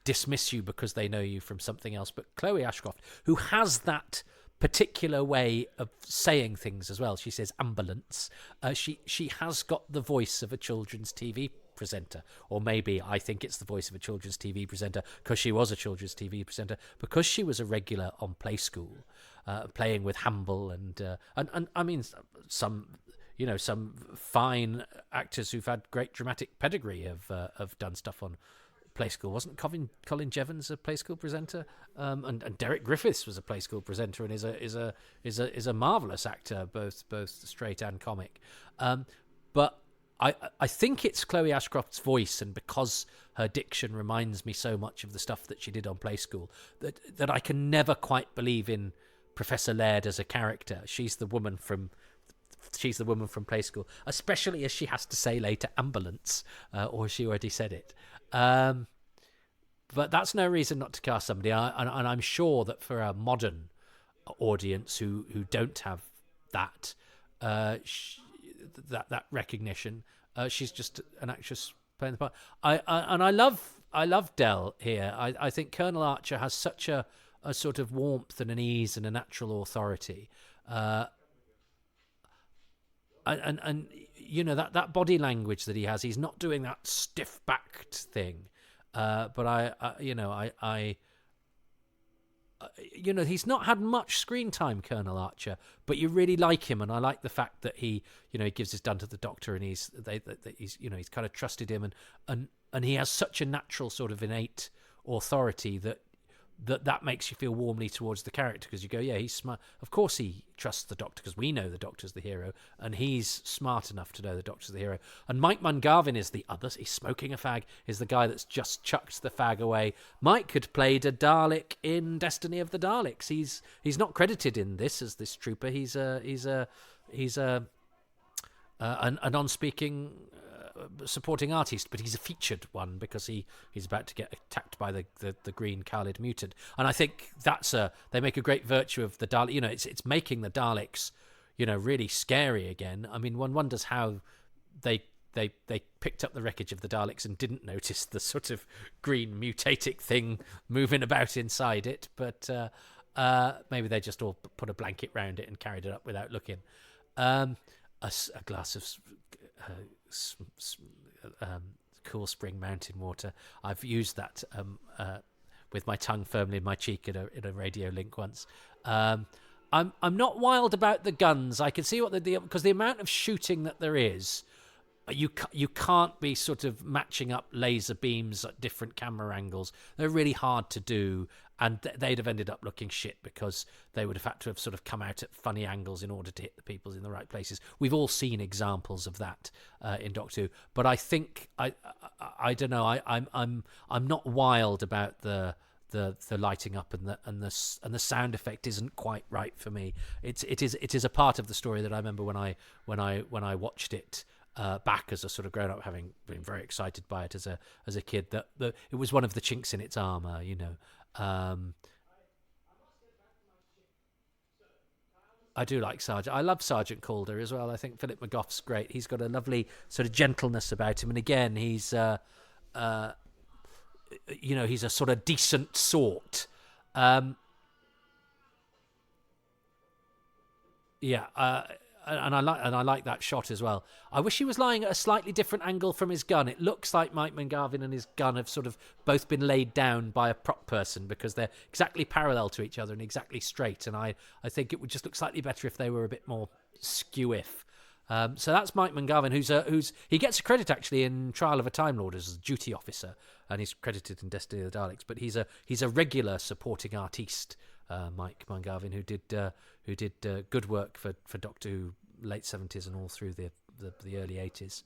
dismiss you because they know you from something else. But Chloe Ashcroft, who has that particular way of saying things as well, she says ambulance. She has got the voice of a children's TV presenter, or maybe I think it's the voice of a children's TV presenter because she was a children's TV presenter, because she was a regular on Play School, playing with Hamble and I mean some fine actors who've had great dramatic pedigree have done stuff on Play School. Wasn't Colin Jevons a Play School presenter? And Derek Griffiths was a Play School presenter and is a marvelous actor, both straight and comic. But I think it's Chloe Ashcroft's voice, and because her diction reminds me so much of the stuff that she did on Play School, that I can never quite believe in Professor Laird as a character. She's the woman from Play School, especially as she has to say later ambulance, or she already said it. But that's no reason not to cast somebody, and I'm sure that for a modern audience who don't have that that recognition, she's just an actress playing the part. I love Dell here. I think Colonel Archer has such a sort of warmth and an ease and a natural authority. And that body language that he has, he's not doing that stiff backed thing. But he's not had much screen time, Colonel Archer, but you really like him, and I like the fact that he gives his done to the Doctor, and he's kind of trusted him, and he has such a natural sort of innate authority that makes you feel warmly towards the character, because you go, yeah, he's smart. Of course he trusts the Doctor, because we know the Doctor's the hero, and he's smart enough to know the Doctor's the hero. And Mike Mungarvin is the other. He's smoking a fag, is the guy that's just chucked the fag away. Mike had played a Dalek in Destiny of the Daleks. He's not credited in this as this trooper. He's a non-speaking supporting artist, but he's a featured one because he's about to get attacked by the green Khalid mutant. And I think they make a great virtue of the Dalek. It's making the Daleks really scary again. I mean, one wonders how they picked up the wreckage of the Daleks and didn't notice the sort of green mutating thing moving about inside it, but maybe they just all put a blanket round it and carried it up without looking. A glass of cool spring mountain water. I've used that with my tongue firmly in my cheek in a radio link once. I'm not wild about the guns. I can see what because the amount of shooting that there is, you can't be sort of matching up laser beams at different camera angles. They're really hard to do, and they'd have ended up looking shit because they would have had to have sort of come out at funny angles in order to hit the people in the right places. We've all seen examples of that in Doctor Who, but I think I don't know. I'm not wild about the lighting up and the sound effect isn't quite right for me. It is a part of the story that I remember when I watched it back as a sort of grown up, having been very excited by it as a kid. That it was one of the chinks in its armor, I do like Sergeant. I love Sergeant Calder as well. I think Philip McGough's great. He's got a lovely sort of gentleness about him, and again, he's he's a sort of decent sort. And I like that shot as well. I wish he was lying at a slightly different angle from his gun. It looks like Mike Mungarvin and his gun have sort of both been laid down by a prop person because they're exactly parallel to each other and exactly straight. And I think it would just look slightly better if they were a bit more skew-if. So that's Mike Mungarvin, he gets a credit actually in Trial of a Time Lord as a duty officer, and he's credited in Destiny of the Daleks. But he's a regular supporting artiste, Mike Mungarvin, who did good work for Doctor Who late 70s and all through the early 80s.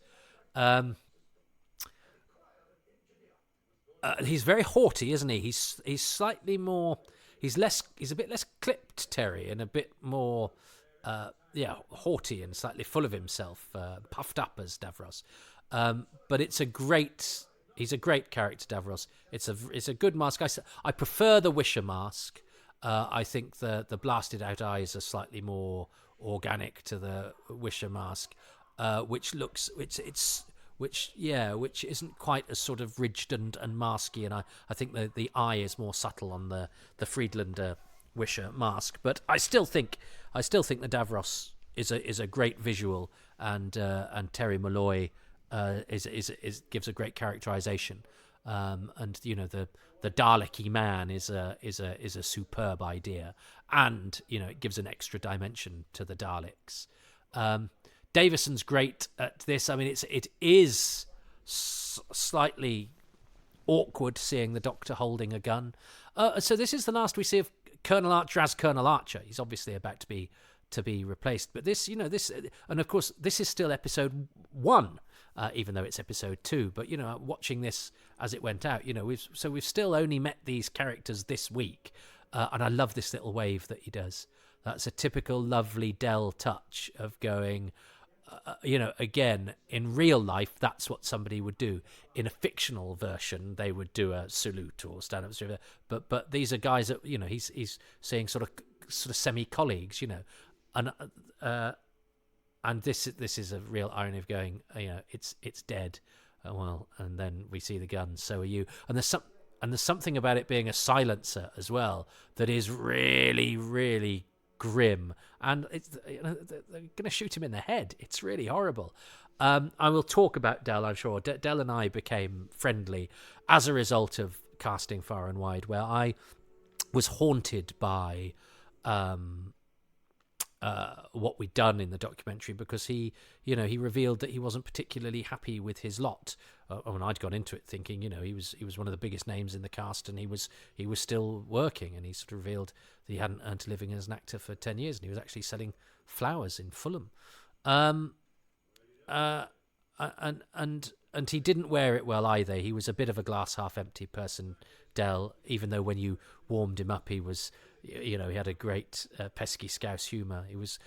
He's very haughty, isn't he? He's slightly more. He's a bit less clipped, Terry, and a bit more. Haughty and slightly full of himself, puffed up as Davros. But he's a great character, Davros. It's a good mask. I prefer the Wisher mask. I think the blasted out eyes are slightly more organic to the Wisher mask, which isn't quite as sort of ridged and masky. And I think the eye is more subtle on the Friedlander Wisher mask. But I still think the Davros is a great visual, and Terry Malloy gives a great characterization. And the Dalek-y man is a superb idea, and it gives an extra dimension to the Daleks. Davison's great at this. I mean, it is slightly awkward seeing the Doctor holding a gun. So this is the last we see of Colonel Archer as Colonel Archer. He's obviously about to be replaced, but this, and of course this is still episode 1. Even though it's episode 2, but watching this as it went out, we've still only met these characters this week, and I love this little wave that he does. That's a typical lovely Dell touch of going, again, in real life, that's what somebody would do. In a fictional version, they would do a salute or stand up, but these are guys that he's seeing sort of semi colleagues, and this is a real irony of going, it's dead. Well, and then we see the gun. So are you. And there's something about it being a silencer as well that is really, really grim. And they're going to shoot him in the head. It's really horrible. I will talk about Del, I'm sure. Del and I became friendly as a result of casting Far and Wide, where I was haunted by what we'd done in the documentary, because he revealed that he wasn't particularly happy with his lot. And I'd gone into it thinking, he was one of the biggest names in the cast, and he was still working, and he sort of revealed that he hadn't earned a living as an actor for 10 years, and he was actually selling flowers in Fulham. And he didn't wear it well either. He was a bit of a glass half empty person, Del, even though when you warmed him up, he was, he had a great pesky Scouse humour. He was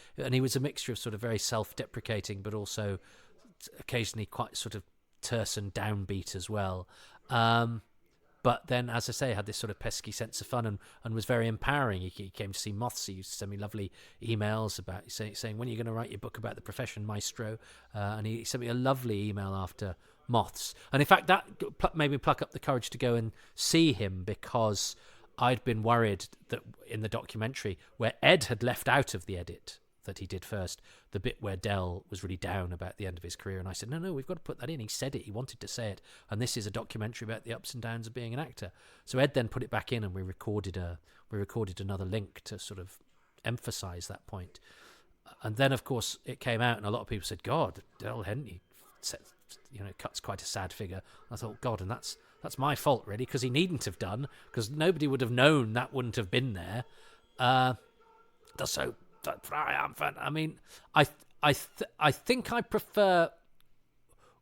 a mixture of sort of very self-deprecating, but also occasionally quite sort of terse and downbeat as well. But then, as I say, had this sort of pesky sense of fun and was very empowering. He came to see Moths. He used to send me lovely emails about saying, when are you going to write your book about the profession, maestro? And he sent me a lovely email after Moths. And in fact, that made me pluck up the courage to go and see him, because I'd been worried that in the documentary, where Ed had left out of the edit that he did first, the bit where Del was really down about the end of his career, and I said, no, we've got to put that in. He said it, he wanted to say it, and this is a documentary about the ups and downs of being an actor. So Ed then put it back in, and we recorded another link to sort of emphasize that point. And then, of course, it came out, and a lot of people said, God, Del Henry cuts quite a sad figure. I thought, God, and that's my fault, really, because he needn't have done, because nobody would have known that wouldn't have been there. So triumphant. I mean, I think I prefer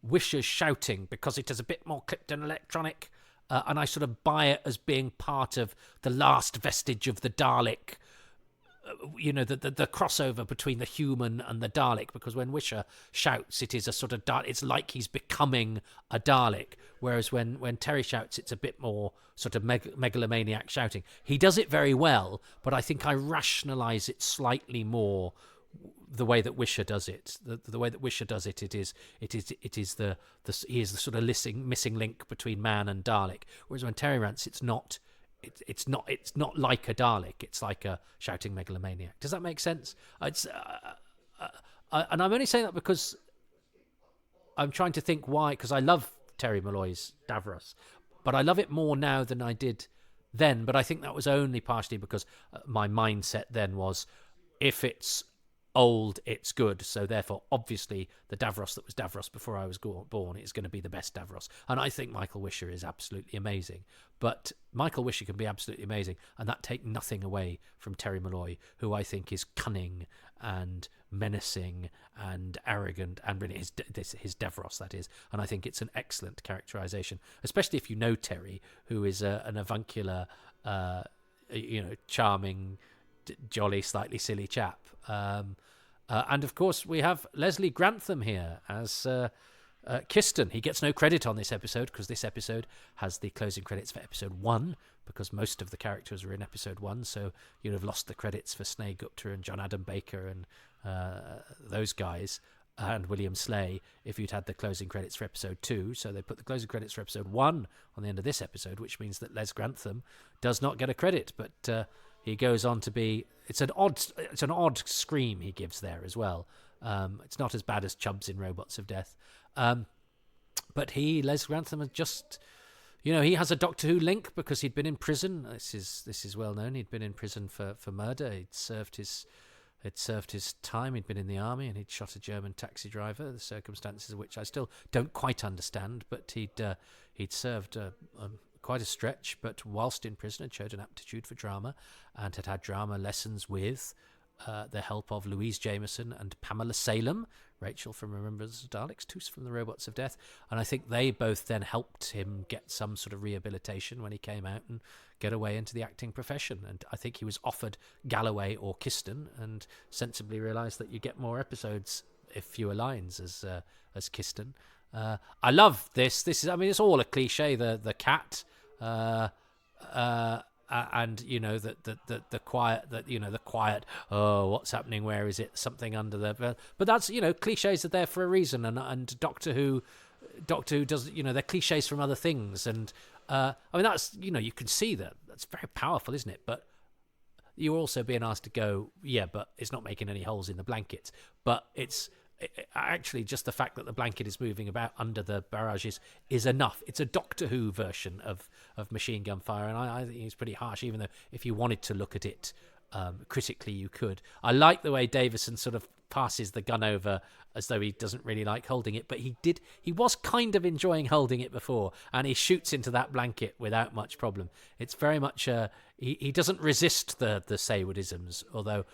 Wisher's shouting, because it is a bit more clipped and electronic, and I sort of buy it as being part of the last vestige of the Dalek. The crossover between the human and the Dalek, because when Wisher shouts, it is a sort of it's like he's becoming a Dalek, whereas when Terry shouts, it's a bit more sort of megalomaniac shouting. He does it very well, but I think I rationalise it slightly more the way that Wisher does it. The way that Wisher does it, he is the sort of missing link between man and Dalek, whereas when Terry rants, it's not like a Dalek. It's like a shouting megalomaniac. Does that make sense? And I'm only saying that because I'm trying to think why. Because I love Terry Malloy's Davros, but I love it more now than I did then. But I think that was only partially because my mindset then was, if it's old, it's good. So therefore, obviously, the Davros that was Davros before I was born is going to be the best Davros. And I think Michael Wisher is absolutely amazing. But Michael Wisher can be absolutely amazing, and that take nothing away from Terry Malloy, who I think is cunning and menacing and arrogant, and really his Davros, that is. And I think it's an excellent characterization, especially if you know Terry, who is an avuncular, charming, jolly, slightly silly chap. And of course, we have Leslie Grantham here as Kiston. He gets no credit on this episode because this episode has the closing credits for episode 1, because most of the characters are in episode 1. So you'd have lost the credits for Sneh Gupta and John Adam Baker and those guys, and William Slay, if you'd had the closing credits for episode 2. So they put the closing credits for episode 1 on the end of this episode, which means that Les Grantham does not get a credit, but he goes on to be. It's an odd scream he gives there as well. It's not as bad as Chubbs in Robots of Death, but Les Grantham has just, he has a Doctor Who link because he'd been in prison. This is well known. He'd been in prison for murder. He'd served his time. He'd been in the army, and he'd shot a German taxi driver. The circumstances of which I still don't quite understand, but he'd served quite a stretch, but whilst in prison had showed an aptitude for drama, and had drama lessons with the help of Louise Jameson and Pamela Salem, Rachel from Remembrance of Daleks, Toos from the Robots of Death, and I think they both then helped him get some sort of rehabilitation when he came out and get away into the acting profession. And I think he was offered Galloway or Kiston, and sensibly realised that you get more episodes if fewer lines as Kiston. I love this. This is, it's all a cliche. The cat, and the quiet. Oh, what's happening? Where is it? Something under the. But that's cliches are there for a reason, and Doctor Who Doctor Who does, they're cliches from other things, and I mean that's you can see that's very powerful, isn't it? But you're also being asked to go, yeah, but it's not making any holes in the blankets. But it's actually just the fact that the blanket is moving about under the barrages is enough. It's a Doctor Who version of machine gun fire, and I think it's pretty harsh, even though if you wanted to look at it critically, you could. I like the way Davison sort of passes the gun over as though he doesn't really like holding it, but he was kind of enjoying holding it before, and he shoots into that blanket without much problem. It's very much he doesn't resist the Saywoodisms, although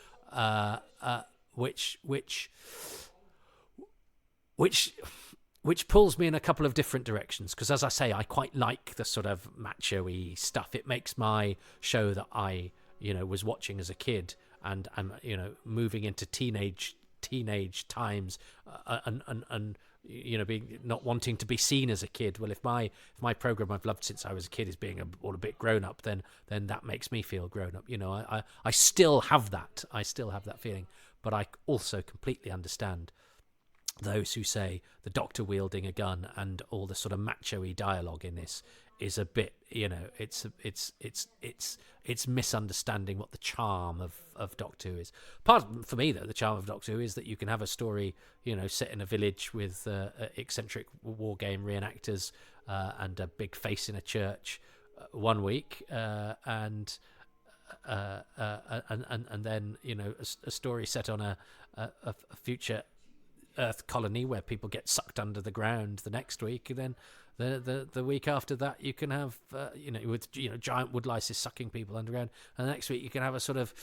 which pulls me in a couple of different directions, because as I say, I quite like the sort of macho-y stuff. It makes my show that I was watching as a kid and moving into teenage times, and being not wanting to be seen as a kid. Well, if my program I've loved since I was a kid is being all a bit grown up, then that makes me feel grown up. I still have that. I still have that feeling, but I also completely understand those who say the Doctor wielding a gun and all the sort of macho-y dialogue in this is a bit, it's misunderstanding what the charm of Doctor Who is. Part for me, though, the charm of Doctor Who is that you can have a story, set in a village with eccentric war game reenactors and a big face in a church one week, and then a story set on a future Earth colony where people get sucked under the ground the next week, and then the week after that you can have with giant woodlices sucking people underground, and the next week you can have a sort of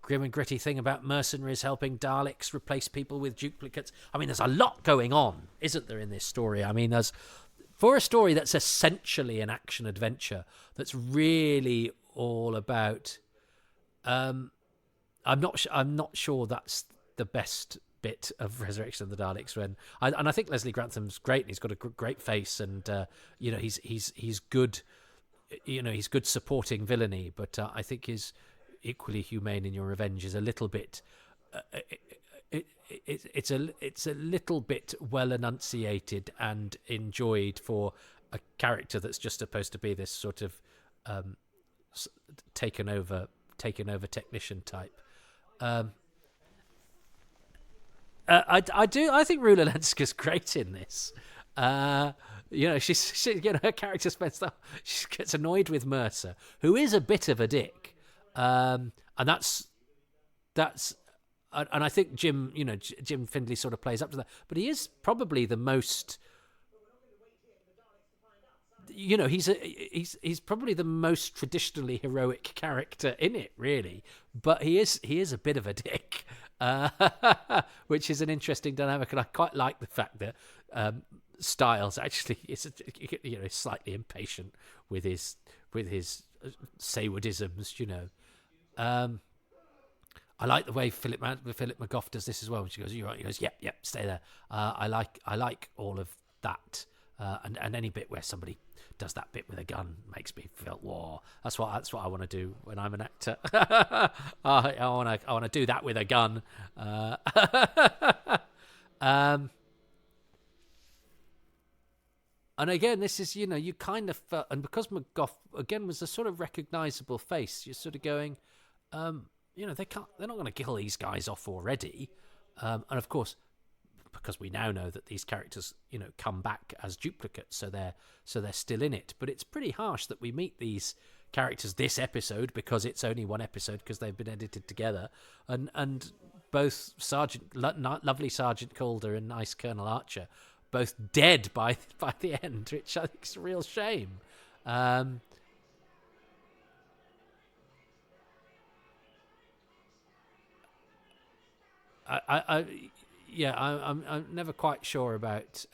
grim and gritty thing about mercenaries helping Daleks replace people with duplicates. I mean, there's a lot going on, isn't there, in this story? I mean, there's, for a story that's essentially an action adventure that's really all about I'm not sure that's the best bit of Resurrection of the Daleks, and I think Leslie Grantham's great, and he's got a great face, and he's good, he's good supporting villainy, but I think his equally humane in Your Revenge is a little bit it's a little bit well enunciated and enjoyed for a character that's just supposed to be this sort of taken over technician type. I think Rula Lenska's great in this. She's her character spends stuff. She gets annoyed with Mercer, who is a bit of a dick, and that's, and I think Jim Findlay sort of plays up to that. But he is probably the most, he's probably the most traditionally heroic character in it, really. But he is a bit of a dick. Which is an interesting dynamic, and I quite like the fact that Styles actually is slightly impatient with his Saywoodisms. I like the way Philip McGough does this as well. When she goes, "You're right," he goes, "Yep, stay there." I like all of that, and any bit where somebody does that bit with a gun makes me feel, whoa, that's what I want to do when I'm an actor. I want to do that with a gun. And again, this is, you kind of felt, and because McGough again was a sort of recognisable face, you're sort of going, they're not going to kill these guys off already, and of course, because we now know that these characters, come back as duplicates, so they're still in it. But it's pretty harsh that we meet these characters this episode, because it's only one episode, because they've been edited together, and both lovely Sergeant Calder and nice Colonel Archer, both dead by the end, which I think is a real shame. I'm never quite sure about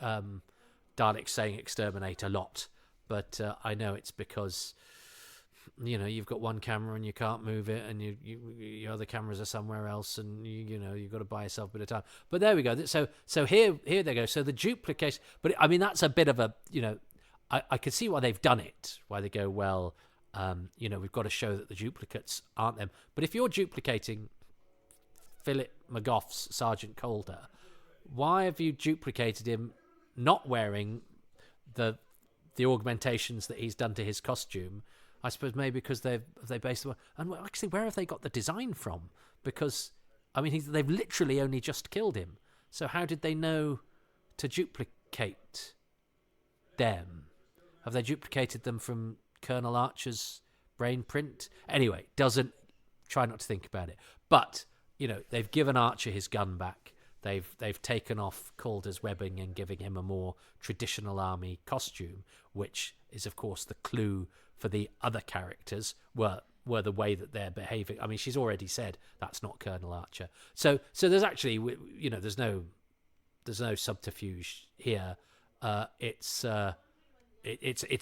Daleks saying exterminate a lot, but I know it's because you've got one camera and you can't move it, and your other cameras are somewhere else, and you've got to buy yourself a bit of time. But there we go. So here they go. So the duplication, but I mean that's a bit of a I can see why they've done it. Why they go, well, we've got to show that the duplicates aren't them. But if you're duplicating Philip McGough's Sergeant Calder, why have you duplicated him not wearing the augmentations that he's done to his costume. I suppose maybe because they based them. And actually, where have they got the design from? Because I mean, they've literally only just killed him. So how did they know to duplicate them? Have they duplicated them from Colonel Archer's brain print? Anyway, try not to think about it. But they've given Archer his gun back. They've taken off Calder's webbing and giving him a more traditional army costume, which is, of course, the clue for the other characters were the way that they're behaving. I mean, she's already said that's not Colonel Archer. So there's actually, there's no subterfuge here. It's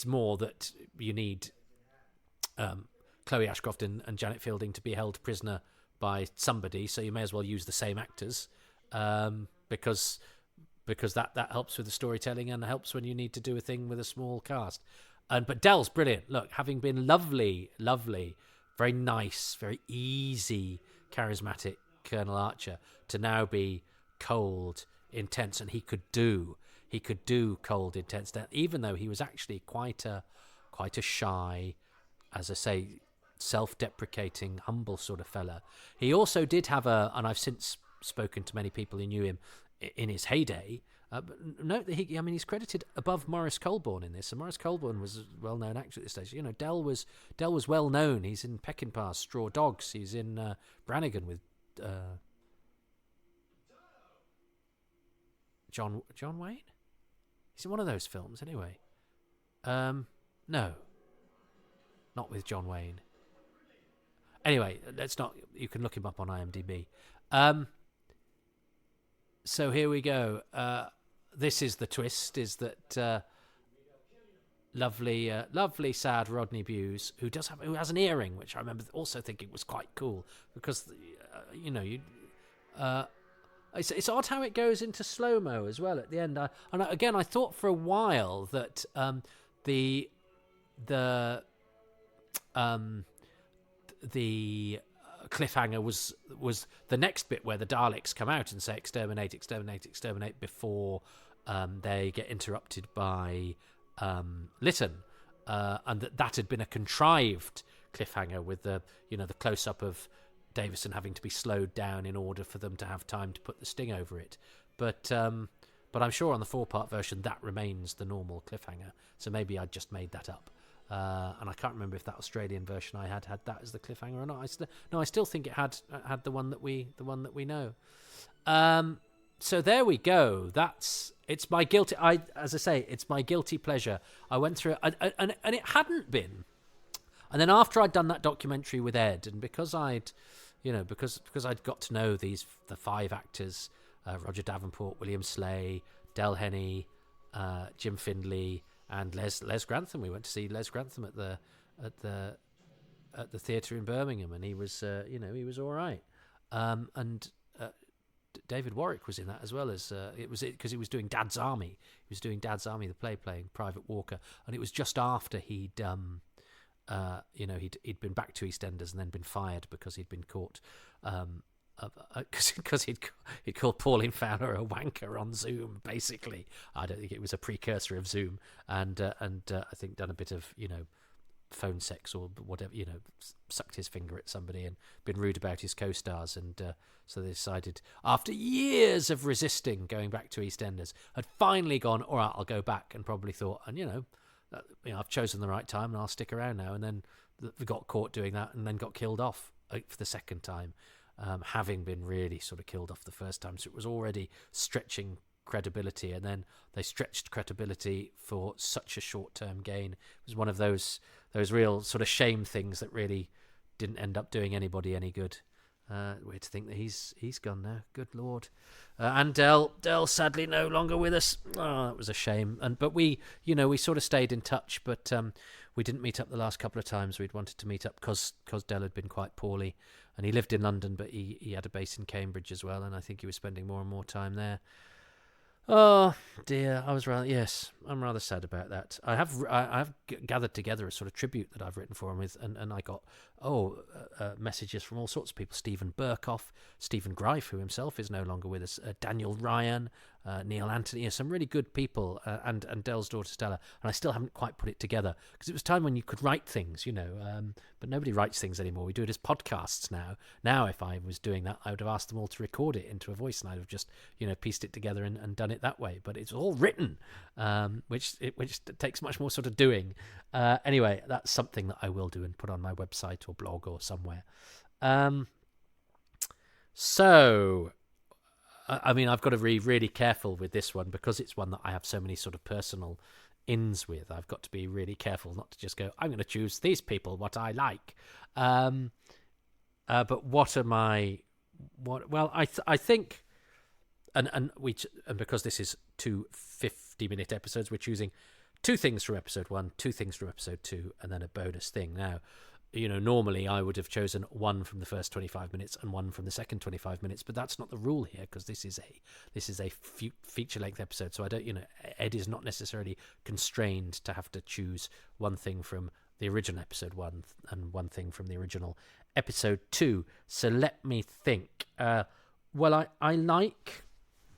more that you need Chloe Ashcroft and Janet Fielding to be held prisoner by somebody, so you may as well use the same actors. Because that helps with the storytelling and helps when you need to do a thing with a small cast. But Del's brilliant. Look, having been lovely, very nice, very easy, charismatic Colonel Archer, to now be cold, intense, and he could do cold, intense, even though he was actually quite a shy, as I say, self-deprecating, humble sort of fella. He also did have and I've since spoken to many people who knew him in his heyday. But note that he's credited above Maurice Colborne in this, and Maurice Colborne was a well-known actor at this stage. Del was well known. He's in Peckinpah, Straw Dogs. He's in Brannigan with John Wayne. He's in one of those films anyway. No, not with John Wayne. Anyway, let's not. You can look him up on IMDb. So here we go. This is the twist: is that lovely, sad Rodney Bewes, who has an earring, which I remember also thinking was quite cool because it's odd how it goes into slow mo as well at the end. I thought for a while that the cliffhanger was the next bit where the Daleks come out and say exterminate before they get interrupted by Lytton, and that had been a contrived cliffhanger with the close up of Davison having to be slowed down in order for them to have time to put the sting over it. But I'm sure on the 4-part version that remains the normal cliffhanger. So maybe I just made that up. And I can't remember if that Australian version I had that as the cliffhanger or not. I still think it had the one that we know. So there we go. It's my guilty. It's my guilty pleasure. I went through it, and it hadn't been. And then after I'd done that documentary with Ed, and because I'd got to know the 5 actors, Roger Davenport, William Slay, Del Henney, Jim Findlay, and Les Grantham. We went to see Les Grantham at the theatre in Birmingham, and he was all right. And David Warwick was in that as well as because he was doing Dad's Army. He was doing Dad's Army, the play, playing Private Walker, and it was just after he'd been back to EastEnders and then been fired because he'd been caught. Because he'd called Pauline Fowler a wanker on Zoom. Basically, I don't think it was a precursor of Zoom, and I think done a bit of phone sex or whatever, sucked his finger at somebody and been rude about his co-stars, and so they decided after years of resisting going back to EastEnders, had finally gone, all right, I'll go back, and probably thought, and I've chosen the right time and I'll stick around now, and then they got caught doing that and then got killed off for the second time. Having been really sort of killed off the first time. So it was already stretching credibility, and then they stretched credibility for such a short-term gain. It was one of those real sort of shame things that really didn't end up doing anybody any good. Weird to think that he's gone now. Good Lord. And Del sadly no longer with us. Oh, that was a shame. But we sort of stayed in touch, but we didn't meet up the last couple of times we'd wanted to meet up because Del had been quite poorly, and he lived in London, but he had a base in Cambridge as well, and I think he was spending more and more time there. Oh dear, I'm rather sad about that. I've gathered together a sort of tribute that I've written for him and I got messages from all sorts of people: Stephen Burkoff, Stephen Greif, who himself is no longer with us, Daniel Ryan, Neil Anthony, some really good people, and Dell's daughter Stella, and I still haven't quite put it together because it was time when you could write things, but nobody writes things anymore. We do it as podcasts now. Now, if I was doing that, I would have asked them all to record it into a voice, and I'd have just, pieced it together and done it that way. But it's all written, which takes much more sort of doing. Anyway, that's something that I will do and put on my website or blog or somewhere. So, I mean, I've got to be really careful with this one because it's one that I have so many sort of personal ins with. I've got to be really careful not to just go, I'm going to choose these people, what I like. But what am I? Well, I think, and because this is 2 50-minute episodes, we're choosing 2 things from episode 1, 2 things from episode 2, and then a bonus thing. Now, normally I would have chosen 1 from the first 25 minutes and 1 from the second 25 minutes, but that's not the rule here because this is a feature-length episode. So I don't, Ed is not necessarily constrained to have to choose 1 thing from the original episode 1 and 1 thing from the original episode 2. So let me think. Well, I like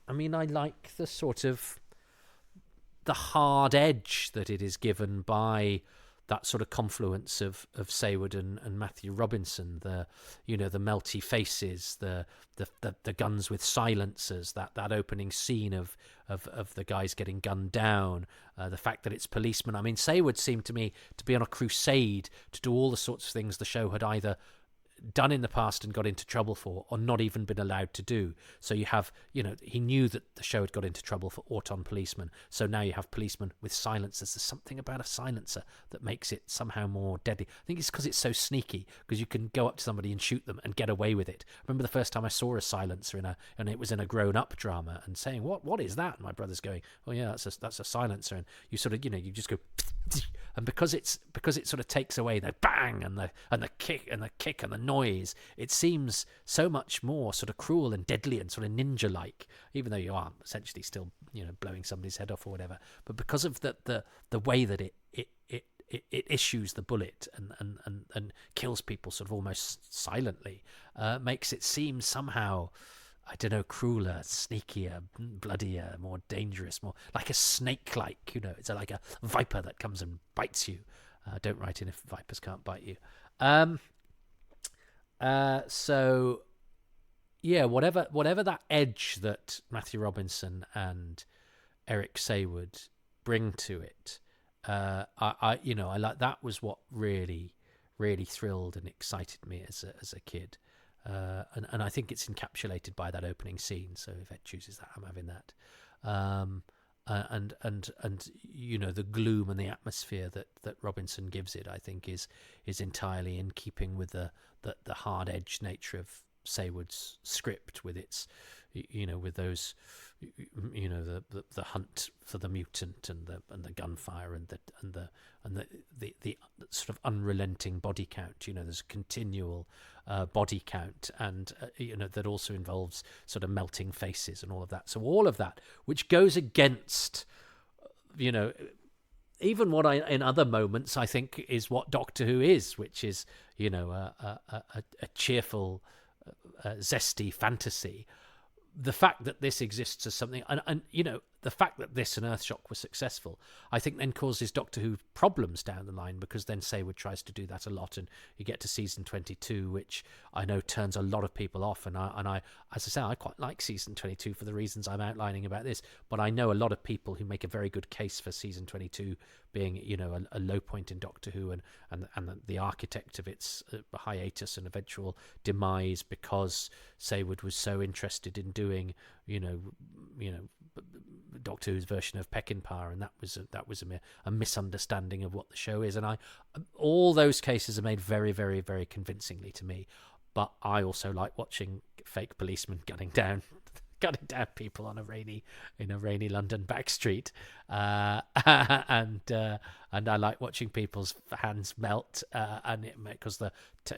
the sort of the hard edge that it is given by that sort of confluence of Saward and Matthew Robinson, the melty faces, the guns with silencers, that opening scene of the guys getting gunned down, the fact that it's policemen. I mean, Saward seemed to me to be on a crusade to do all the sorts of things the show had either done in the past and got into trouble for, or not even been allowed to do. So you have, he knew that the show had got into trouble for Auton policemen. So now you have policemen with silencers. There's something about a silencer that makes it somehow more deadly. I think it's because it's so sneaky, because you can go up to somebody and shoot them and get away with it. I remember the first time I saw a silencer and it was in a grown-up drama, and saying, what is that? And my brother's going, oh yeah, that's a silencer. And you sort of, you just go, and because it sort of takes away the bang and the kick and the noise, it seems so much more sort of cruel and deadly and sort of ninja-like, even though you are essentially still blowing somebody's head off or whatever. But because of the way that it issues the bullet and kills people sort of almost silently, makes it seem somehow, I don't know, crueler, sneakier, bloodier, more dangerous, more like a snake-like, it's like a viper that comes and bites you. Don't write in if vipers can't bite you. So yeah, whatever that edge that Matthew Robinson and Eric Saward bring to it, I like, that was what really, really thrilled and excited me as a kid. And I think it's encapsulated by that opening scene. So if Ed chooses that, I'm having that. And the gloom and the atmosphere that Robinson gives it, I think is entirely in keeping with the hard edge nature of Saward's script, with its with those the hunt for the mutant and the gunfire and the sort of unrelenting body count. There's a continual body count, and that also involves sort of melting faces and all of that. So all of that, which goes against even what I, in other moments, I think is what Doctor Who is, which is a cheerful, zesty fantasy. The fact that this exists as something, and the fact that this and Earthshock were successful, I think then causes Doctor Who problems down the line, because then Saward tries to do that a lot, and you get to season 22, which I know turns a lot of people off. And I, as I say, I quite like season 22 for the reasons I'm outlining about this. But I know a lot of people who make a very good case for season 22 being, a low point in Doctor Who and the architect of its hiatus and eventual demise, because Saward was so interested in doing, Doctor Who's version of Peckinpah, and that was a misunderstanding of what the show is. And all those cases are made very, very, very convincingly to me. But I also like watching fake policemen gunning down people on a rainy London backstreet, and I like watching people's hands melt, and it because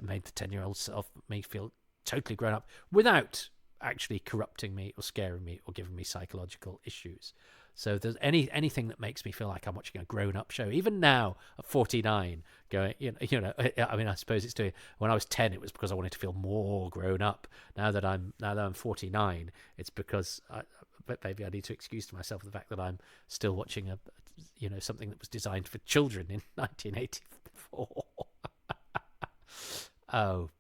made the 10-year-olds of me feel totally grown up without actually corrupting me or scaring me or giving me psychological issues. So there's anything that makes me feel like I'm watching a grown-up show, even now at 49, going, I mean, I suppose it's doing. When I was 10, it was because I wanted to feel more grown up. Now that I'm 49, it's because but maybe I need to excuse to myself the fact that I'm still watching something that was designed for children in 1984. Oh,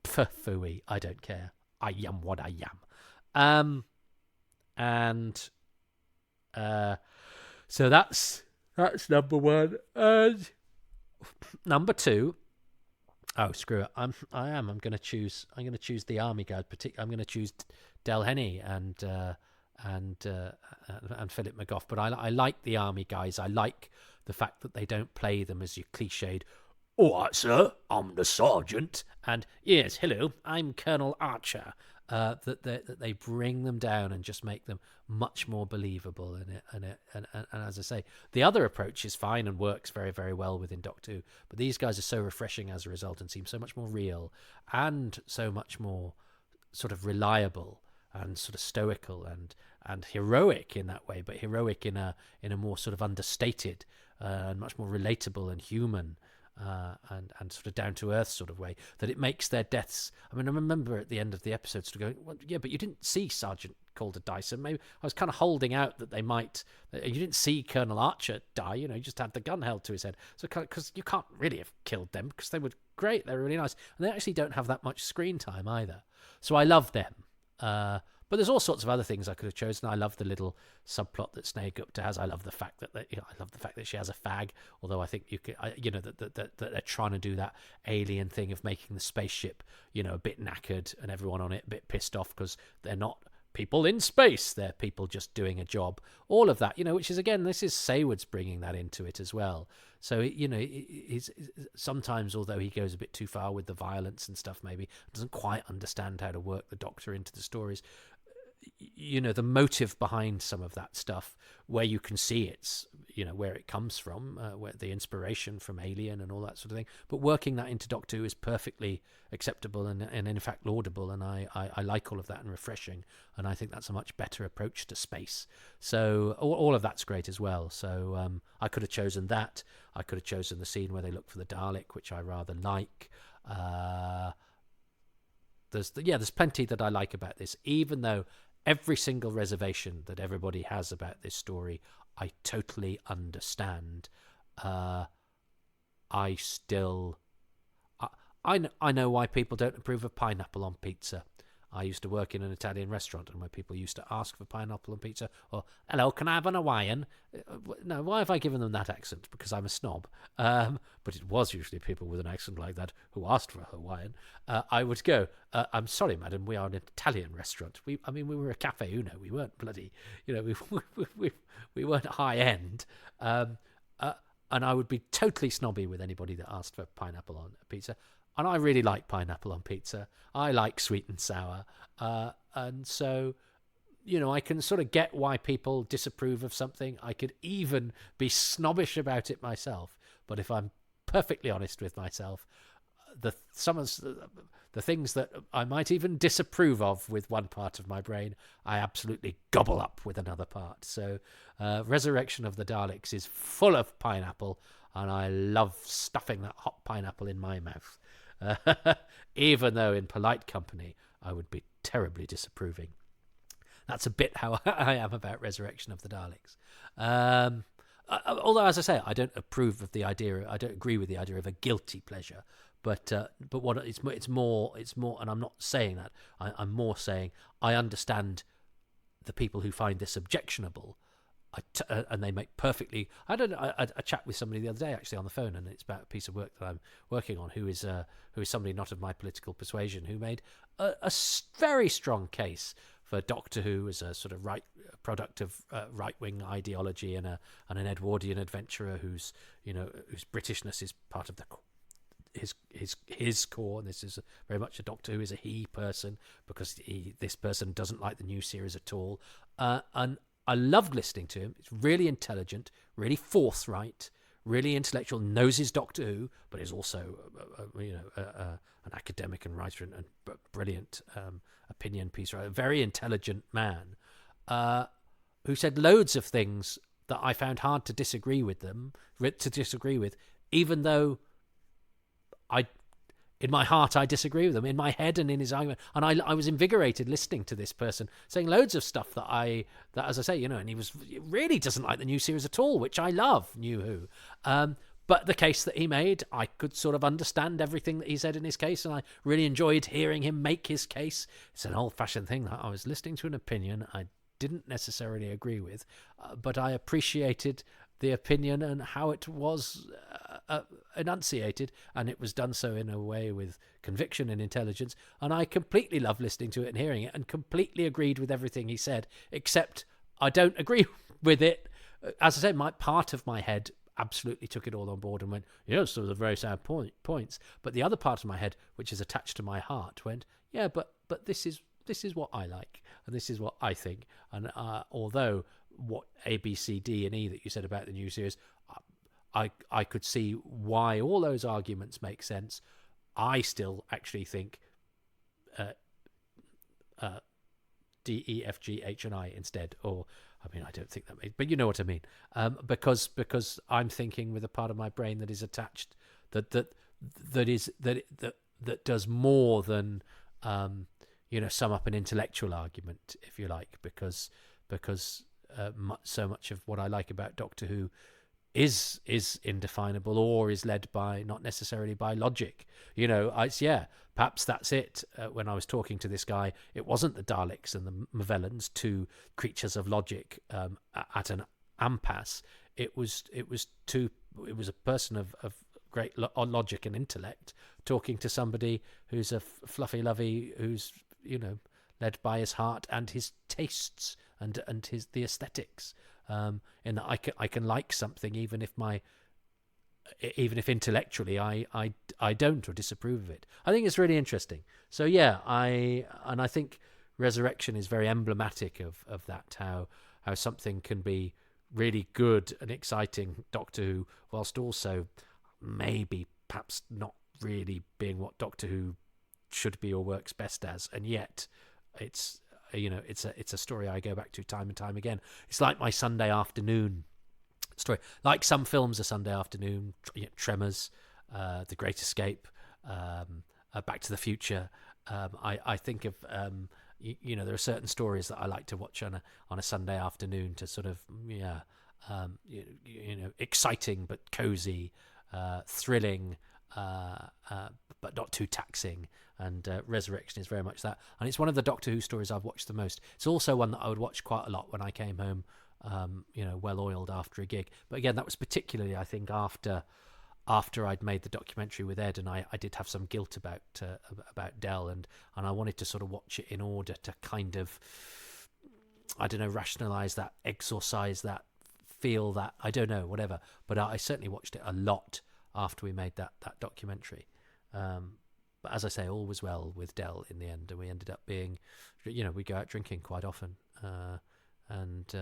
phooey, I don't care. I am what I am. So that's number one. And number two. Oh, screw it! I'm going to choose the army guy. I'm going to choose Del Henney and Philip McGough. But I like the army guys. I like the fact that they don't play them as your cliched. All right, sir, I'm the sergeant, and yes, hello, I'm Colonel Archer. That they bring them down and just make them much more believable. And as I say, the other approach is fine and works very, very well within Doctor Who. But these guys are so refreshing as a result and seem so much more real and so much more sort of reliable and sort of stoical and heroic in that way, but heroic in a more sort of understated and much more relatable and human. And sort of down to earth sort of way, that it makes their deaths. I mean, I remember at the end of the episode sort of going, well, yeah, but you didn't see Sergeant Calder die, so maybe I was kind of holding out that they might. You didn't see Colonel Archer die, you just had the gun held to his head, so because you can't really have killed them because they were great, they were really nice, and they actually don't have that much screen time either. So I love them. But there's all sorts of other things I could have chosen. I love the little subplot that Sneh Gupta has. I love the fact that she has a fag. Although I think that they're trying to do that alien thing of making the spaceship, a bit knackered and everyone on it a bit pissed off because they're not people in space. They're people just doing a job. All of that, which is, again, this is Saywood's bringing that into it as well. So, he's sometimes, although he goes a bit too far with the violence and stuff, maybe doesn't quite understand how to work the Doctor into the stories. The motive behind some of that stuff, where you can see it's, where it comes from, where the inspiration from Alien and all that sort of thing. But working that into Doctor Who is perfectly acceptable and in fact laudable. And I like all of that and refreshing. And I think that's a much better approach to space. So all of that's great as well. So I could have chosen that. I could have chosen the scene where they look for the Dalek, which I rather like. There's plenty that I like about this, even though every single reservation that everybody has about this story, I totally understand. I know why people don't approve of pineapple on pizza. I used to work in an Italian restaurant, and when people used to ask for pineapple on pizza, or, hello, can I have an Hawaiian? No, why have I given them that accent? Because I'm a snob. But it was usually people with an accent like that who asked for a Hawaiian. I would go, I'm sorry, madam, we are an Italian restaurant. We were a Cafe Uno. We weren't bloody, we weren't high end. And I would be totally snobby with anybody that asked for pineapple on a pizza. And I really like pineapple on pizza. I like sweet and sour. And so, I can sort of get why people disapprove of something. I could even be snobbish about it myself. But if I'm perfectly honest with myself, some of the things that I might even disapprove of with one part of my brain, I absolutely gobble up with another part. So Resurrection of the Daleks is full of pineapple, and I love stuffing that hot pineapple in my mouth. Even though in polite company I would be terribly disapproving. That's a bit how I am about Resurrection of the Daleks. Although, as I say, I don't approve of the idea. I don't agree with the idea of a guilty pleasure. But what it's more, and I'm not saying that. I'm more saying I understand the people who find this objectionable. And they make perfectly. I don't know. I chat with somebody the other day actually on the phone, and it's about a piece of work that I'm working on. Who is somebody not of my political persuasion, who made a very strong case for Doctor Who as a sort of product of right wing ideology and an Edwardian adventurer whose Britishness is part of his core, and this is very much a Doctor Who is a he person because this person doesn't like the new series at all, and I loved listening to him. It's really intelligent, really forthright, really intellectual, knows his Doctor Who, but is also, an academic and writer and brilliant opinion piece writer. A very intelligent man who said loads of things that I found hard to disagree with, even though in my heart, I disagree with him. In my head and in his argument, and I was invigorated listening to this person saying loads of stuff that as I say, and he really doesn't like the new series at all, which I love, New Who. But the case that he made, I could sort of understand everything that he said in his case, and I really enjoyed hearing him make his case. It's an old-fashioned thing that I was listening to an opinion I didn't necessarily agree with, but I appreciated the opinion and how it was enunciated, and it was done so in a way with conviction and intelligence, and I completely loved listening to it and hearing it, and completely agreed with everything he said, except I don't agree with it. As I said, part of my head absolutely took it all on board and went, yes, those are very sound points, but the other part of my head, which is attached to my heart, went, yeah, but this is what I like, and this is what I think, and although what A, B, C, D, and E that you said about the new series, I could see why all those arguments make sense. I still actually think D, E, F, G, H, and I instead, or I mean, I don't think that makes, but you know what I mean, because I'm thinking with a part of my brain that is attached that does more than sum up an intellectual argument, if you like, because so much of what I like about Doctor Who is indefinable, or is led by, not necessarily by logic. Perhaps that's it. When I was talking to this guy, it wasn't the Daleks and the Movellans, two creatures of logic at an impasse. It was a person of great logic and intellect talking to somebody who's a fluffy lovey, who's led by his heart and his tastes and the aesthetics. In that I can like something even if intellectually I don't or disapprove of it. I think it's really interesting. So yeah, I think Resurrection is very emblematic of that, how something can be really good and exciting Doctor Who, whilst also maybe perhaps not really being what Doctor Who should be or works best as, and yet it's a story I go back to time and time again. It's like my Sunday afternoon story. Like some films are Sunday afternoon, Tremors, The Great Escape, Back to the Future. I think of there are certain stories that I like to watch on a Sunday afternoon to sort of exciting but cozy, thrilling, but not too taxing. And Resurrection is very much that. And it's one of the Doctor Who stories I've watched the most. It's also one that I would watch quite a lot when I came home, well-oiled after a gig. But again, that was particularly, I think, after I'd made the documentary with Ed, and I did have some guilt about Del, and I wanted to sort of watch it in order to kind of, I don't know, rationalise that, exorcise that, feel that, I don't know, whatever. But I certainly watched it a lot after we made that documentary. But as I say, all was well with Del in the end, and we ended up being, we go out drinking quite often, and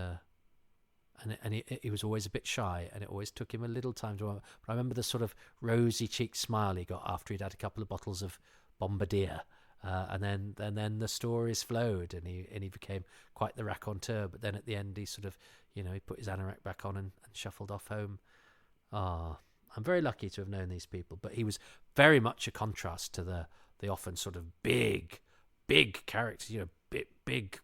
he was always a bit shy, and it always took him a little time to. But I remember the sort of rosy-cheeked smile he got after he'd had a couple of bottles of Bombardier, and then the stories flowed, and he became quite the raconteur. But then at the end, he sort of, he put his anorak back on and shuffled off home. I'm very lucky to have known these people, but he was very much a contrast to the often sort of big characters, big,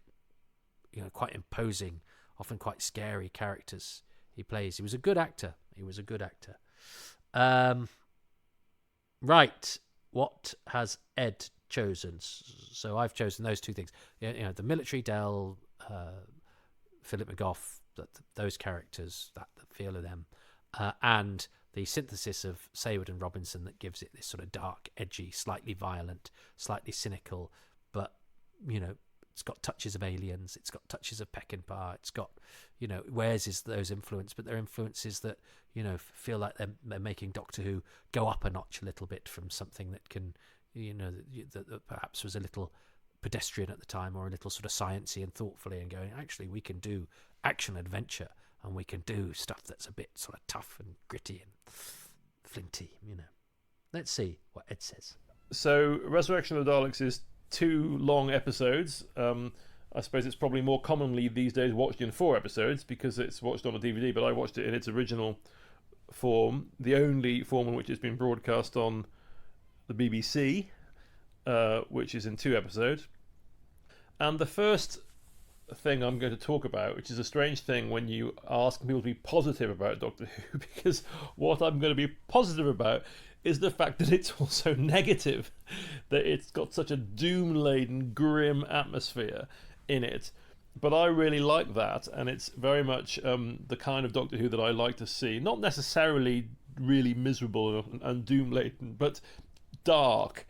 quite imposing, often quite scary characters he plays. He was a good actor. Right. What has Ed chosen? So I've chosen those two things. The military Del, Philip McGough, those characters, the feel of them, and the synthesis of Saward and Robinson that gives it this sort of dark, edgy, slightly violent, slightly cynical, but it's got touches of Aliens, it's got touches of Peckinpah, it's got where's is those influences, but they're influences that feel like they're making Doctor Who go up a notch a little bit from something that can that perhaps was a little pedestrian at the time, or a little sort of sciencey and thoughtfully, and going, actually we can do action adventure, and we can do stuff that's a bit sort of tough and gritty and flinty. Let's see what Ed says. So Resurrection of the Daleks is 2 long episodes. I suppose it's probably more commonly these days watched in 4 episodes because it's watched on a DVD, but I watched it in its original form, the only form in which it's been broadcast on the BBC, which is in 2 episodes. And the first thing I'm going to talk about, which is a strange thing when you ask people to be positive about Doctor Who, because what I'm going to be positive about is the fact that it's also negative, that it's got such a doom-laden, grim atmosphere in it. But I really like that, and it's very much the kind of Doctor Who that I like to see. Not necessarily really miserable and doom-laden, but dark.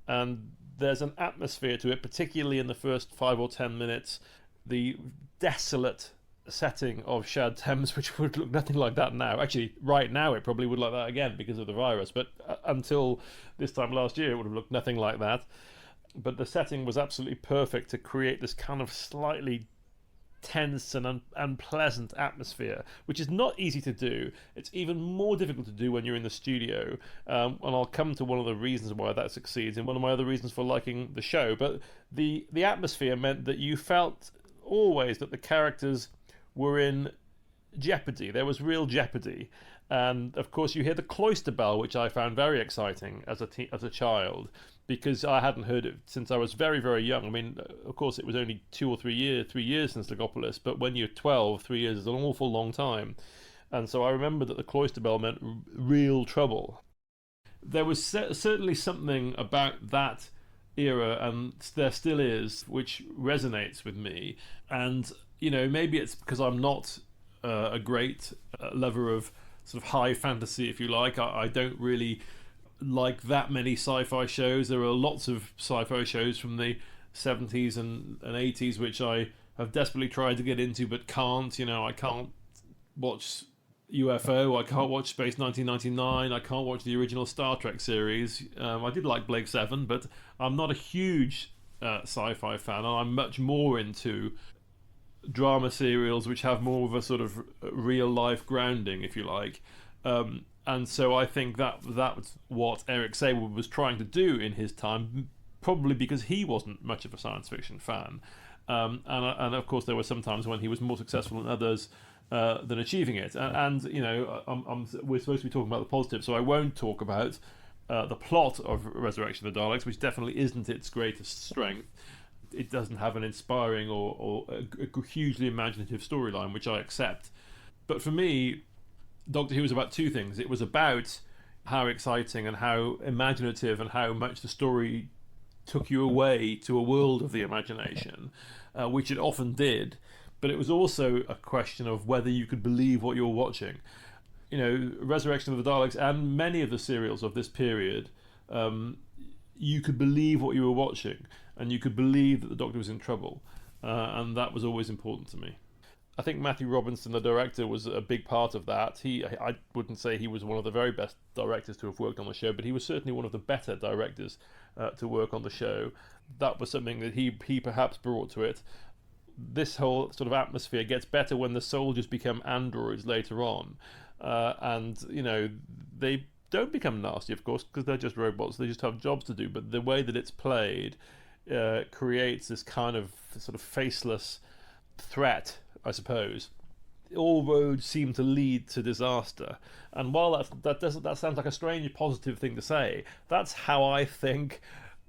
And there's an atmosphere to it, particularly in the first 5 or 10 minutes. The desolate setting of Shad Thames, which would look nothing like that now. Actually, right now it probably would like that again because of the virus, but until this time last year it would have looked nothing like that. But the setting was absolutely perfect to create this kind of slightly tense and unpleasant atmosphere, which is not easy to do. It's even more difficult to do when you're in the studio, and I'll come to one of the reasons why that succeeds and one of my other reasons for liking the show. But the atmosphere meant that you felt always that the characters were in jeopardy. There was real jeopardy. And of course you hear the cloister bell, which I found very exciting as a child, because I hadn't heard it since I was very, very young. I mean, of course it was only 2 or 3 years since Legopolis, but when you're 12, 3 years is an awful long time. And so I remember that the cloister bell meant real trouble. There was certainly something about that era, and there still is, which resonates with me. And maybe it's because I'm not a great lover of sort of high fantasy, if you like. I don't really like that many sci-fi shows. There are lots of sci-fi shows from the 70s and 80s which I have desperately tried to get into but can't. I can't watch UFO, I can't watch Space 1999, I can't watch the original Star Trek series. I did like Blake 7, but I'm not a huge sci-fi fan, and I'm much more into drama serials which have more of a sort of real life grounding, if you like. And so I think that's what Eric Saward was trying to do in his time, probably because he wasn't much of a science fiction fan. And of course there were some times when he was more successful than others than achieving it. And we're supposed to be talking about the positive, so I won't talk about the plot of Resurrection of the Daleks, which definitely isn't its greatest strength. It doesn't have an inspiring or a hugely imaginative storyline, which I accept. But for me, Doctor Who was about two things. It was about how exciting and how imaginative and how much the story took you away to a world of the imagination, which it often did. But it was also a question of whether you could believe what you were watching. Resurrection of the Daleks and many of the serials of this period, you could believe what you were watching, and you could believe that the Doctor was in trouble, and that was always important to me. I think Matthew Robinson, the director, was a big part of that. I wouldn't say he was one of the very best directors to have worked on the show, but he was certainly one of the better directors to work on the show. That was something that he perhaps brought to it. This whole sort of atmosphere gets better when the soldiers become androids later on, and they don't become nasty, of course, because they're just robots. They just have jobs to do. But the way that it's played creates this kind of sort of faceless threat, I suppose. All roads seem to lead to disaster, and while that sounds like a strange positive thing to say, that's how I think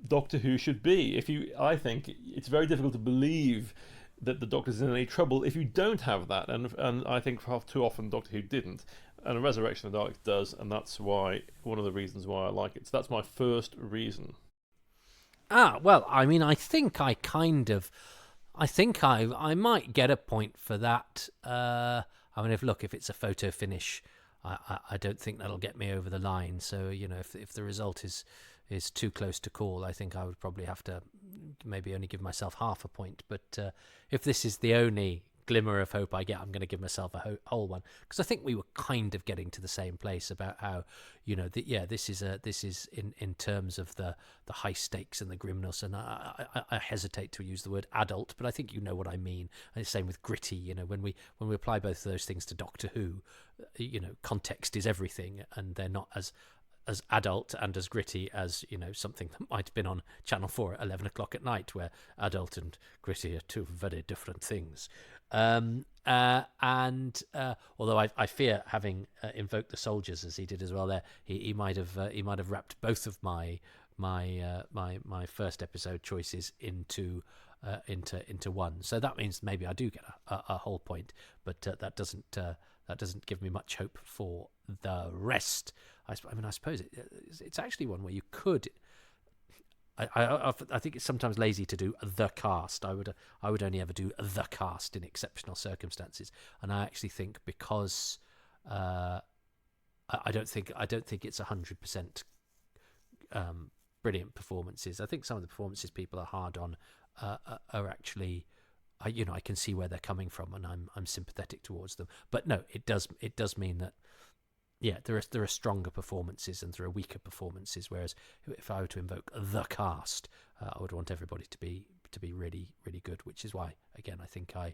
Doctor Who should be. I think it's very difficult to believe that the Doctor's in any trouble if you don't have that, and I think far too often Doctor Who didn't, and Resurrection of the Daleks does, and that's one of the reasons why I like it. So that's my first reason. Well, I mean, I think I might get a point for that. I mean, if it's a photo finish, I don't think that'll get me over the line. So if the result is too close to call, I think I would probably have to maybe only give myself half a point. But if this is the only glimmer of hope I get, I'm going to give myself a whole one, because I think we were kind of getting to the same place about how this is in terms of the high stakes and the grimness, and I hesitate to use the word adult, but I think you know what I mean. And it's the same with gritty. When we apply both of those things to Doctor Who, context is everything, and they're not as as adult and as gritty as, you know, something that might have been on Channel 4 at 11 o'clock at night, where adult and gritty are two very different things. And although I fear, having invoked the soldiers as he did as well there, he might have wrapped both of my first episode choices into one. So that means maybe I do get a whole point, but that doesn't give me much hope for the rest. I suppose it's actually one where you could. I think it's sometimes lazy to do the cast. I would only ever do the cast in exceptional circumstances, and I actually think because I don't think it's 100% brilliant performances. I think some of the performances people are hard on are actually, I can see where they're coming from, and I'm sympathetic towards them. But no, it does mean that, yeah, there are stronger performances and there are weaker performances. Whereas if I were to invoke the cast, I would want everybody to be really, really good. Which is why, again, I think I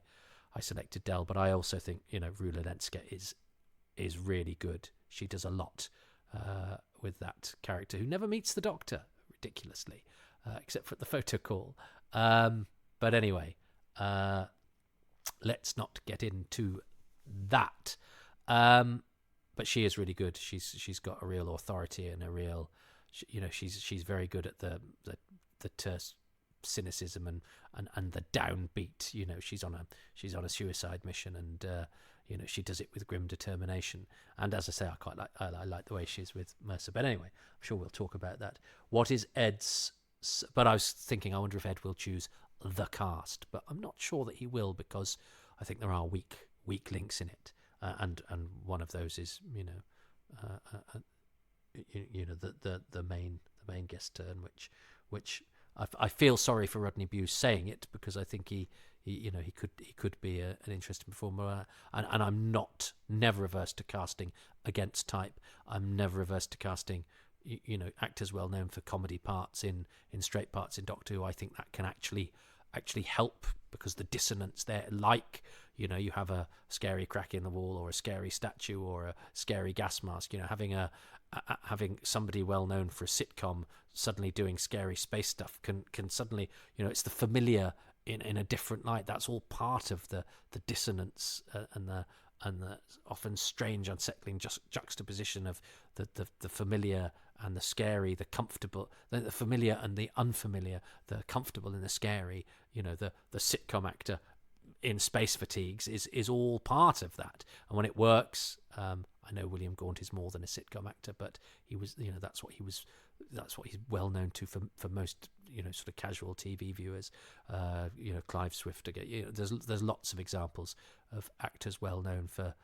selected Del. But I also think, Rula Lenska is really good. She does a lot with that character who never meets the Doctor, ridiculously, except for the photo call. But anyway, let's not get into that. But she is really good. She's got a real authority and a real, she's very good at the terse cynicism and the downbeat. She's on a suicide mission, and she does it with grim determination. And as I say, I like the way she is with Mercer. But anyway, I'm sure we'll talk about that. What is Ed's? But I was thinking, I wonder if Ed will choose the cast, but I'm not sure that he will, because I think there are weak links in it. And one of those is the main guest turn, which I feel sorry for Rodney Bewes saying it, because I think he could be an interesting performer, and I'm never averse to casting against type. I'm never averse to casting actors well known for comedy parts in straight parts in Doctor Who. I think that can actually help, because the dissonance there, you have a scary crack in the wall or a scary statue or a scary gas mask, having somebody well known for a sitcom suddenly doing scary space stuff can suddenly, it's the familiar in a different light. That's all part of the dissonance and the often strange, unsettling juxtaposition of the familiar and the scary, the comfortable, the familiar and the unfamiliar, the comfortable and the scary. The sitcom actor in Space Fatigues is all part of that. And when it works, I know William Gaunt is more than a sitcom actor, but he was, that's what he's well known to for most, sort of casual TV viewers. Clive Swift again. There's lots of examples of actors well known for,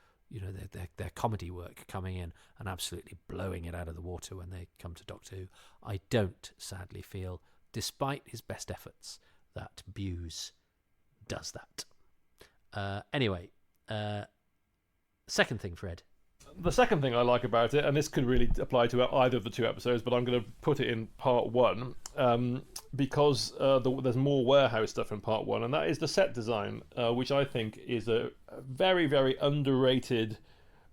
their comedy work coming in and absolutely blowing it out of the water when they come to Doctor Who. I don't sadly feel, despite his best efforts, that Bewes does that. Anyway, second thing, Fred. The second thing I like about it, and this could really apply to either of the two episodes, but I'm going to put it in part one, because there's more warehouse stuff in part one, and that is the set design, which I think is a very, very underrated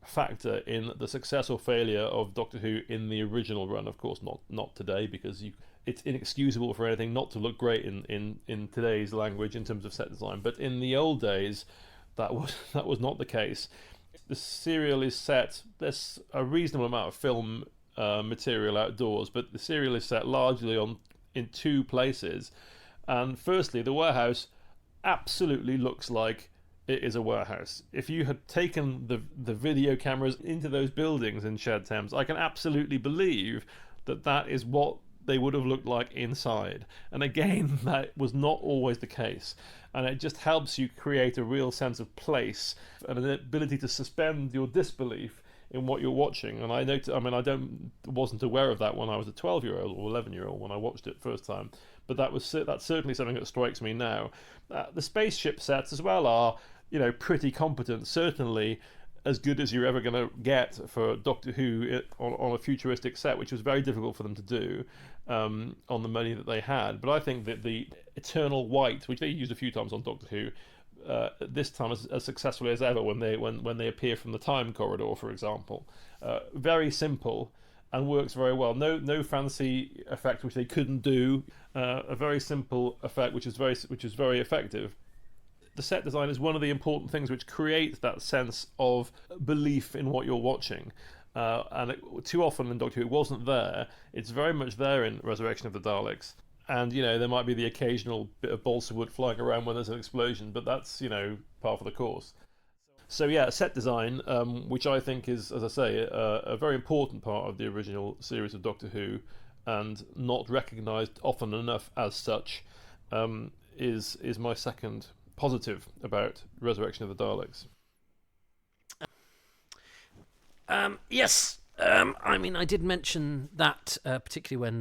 factor in the success or failure of Doctor Who in the original run. Of course, not today, because it's inexcusable for anything not to look great in today's language in terms of set design. But in the old days, that was not the case. The serial is set, there's a reasonable amount of film material outdoors, but the serial is set largely in two places. And firstly, the warehouse absolutely looks like it is a warehouse. If you had taken the video cameras into those buildings in Shed Thames, I can absolutely believe that is what they would have looked like inside. And again, that was not always the case. And it just helps you create a real sense of place and an ability to suspend your disbelief in what you're watching. And I wasn't aware of that when I was a 12-year-old or 11-year-old when I watched it first time. But that's certainly something that strikes me now. The spaceship sets as well are, pretty competent. Certainly as good as you're ever going to get for Doctor Who on a futuristic set, which was very difficult for them to do on the money that they had. But I think that the Eternal White, which they used a few times on Doctor Who, this time as successfully as ever when they appear from the time corridor, for example, very simple, and works very well. No fancy effect which they couldn't do. A very simple effect which is very effective. The set design is one of the important things which creates that sense of belief in what you're watching. Too often in Doctor Who it wasn't there. It's very much there in Resurrection of the Daleks. And, there might be the occasional bit of balsa wood flying around when there's an explosion, but that's, par for the course. So, yeah, set design, which I think is, as I say, a very important part of the original series of Doctor Who, and not recognised often enough as such, is my second positive about Resurrection of the Daleks. Yes, I did mention that particularly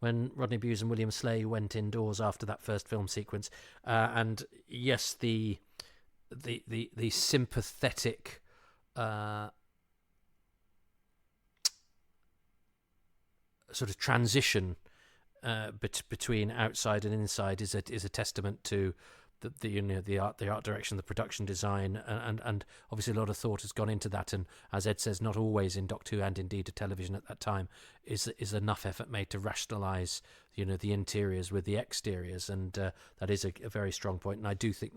when Rodney Bewes and William Slay went indoors after that first film sequence, and yes, the sympathetic sort of transition between outside and inside is a testament to the art direction, the production design, and obviously a lot of thought has gone into that. And as Ed says, not always in Doctor Who and indeed to television at that time is enough effort made to rationalise the interiors with the exteriors, and that is a very strong point. And I do think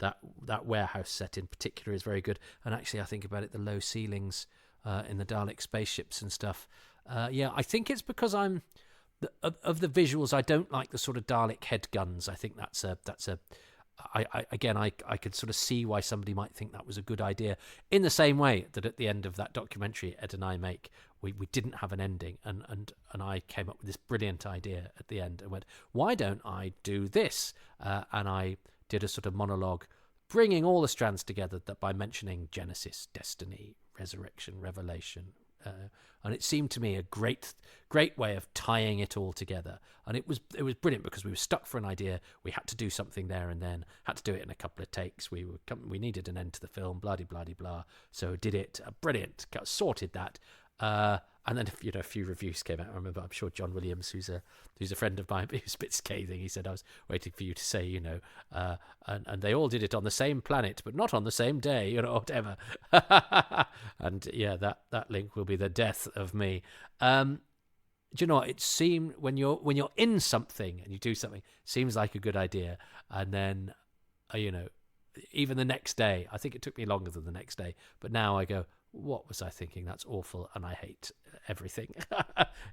that warehouse set in particular is very good. And actually, I think about it, the low ceilings in the Dalek spaceships and stuff. I think it's because of the visuals. I don't like the sort of Dalek head guns. I think that's a I could sort of see why somebody might think that was a good idea, in the same way that at the end of that documentary Ed and I make, we didn't have an ending, and I came up with this brilliant idea at the end and went, why don't I do this? And I did a sort of monologue bringing all the strands together that by mentioning Genesis, Destiny, Resurrection, Revelation, and it seemed to me a great way of tying it all together. And it was brilliant because we were stuck for an idea. We had to do something there and then. Had to do it in a couple of takes. We needed an end to the film. Blah blah blah blah. So did it. Brilliant. Sorted that. And then a few reviews came out. I remember, I'm sure John Williams, who's a friend of mine, but he was a bit scathing. He said, I was waiting for you to say, and they all did it on the same planet, but not on the same day, whatever. And yeah, that link will be the death of me. Do you know what? It seemed when you're in something and you do something, seems like a good idea, and then, even the next day, I think it took me longer than the next day, but now I go, what was I thinking? That's awful, and I hate everything.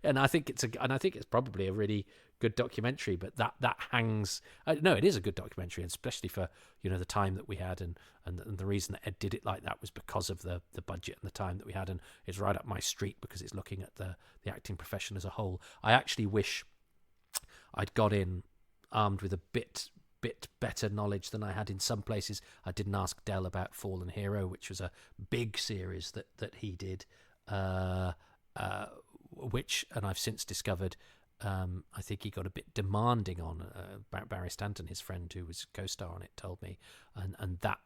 And I think it's probably a really good documentary. But that hangs. No, it is a good documentary, and especially for the time that we had, and the reason that Ed did it like that was because of the budget and the time that we had, and it's right up my street because it's looking at the acting profession as a whole. I actually wish I'd got in armed with a bit better knowledge than I had in some places. I didn't ask Del about Fallen Hero, which was a big series that he did, which, and I've since discovered, I think he got a bit demanding on. Barry Stanton, his friend who was co-star on it, told me, and that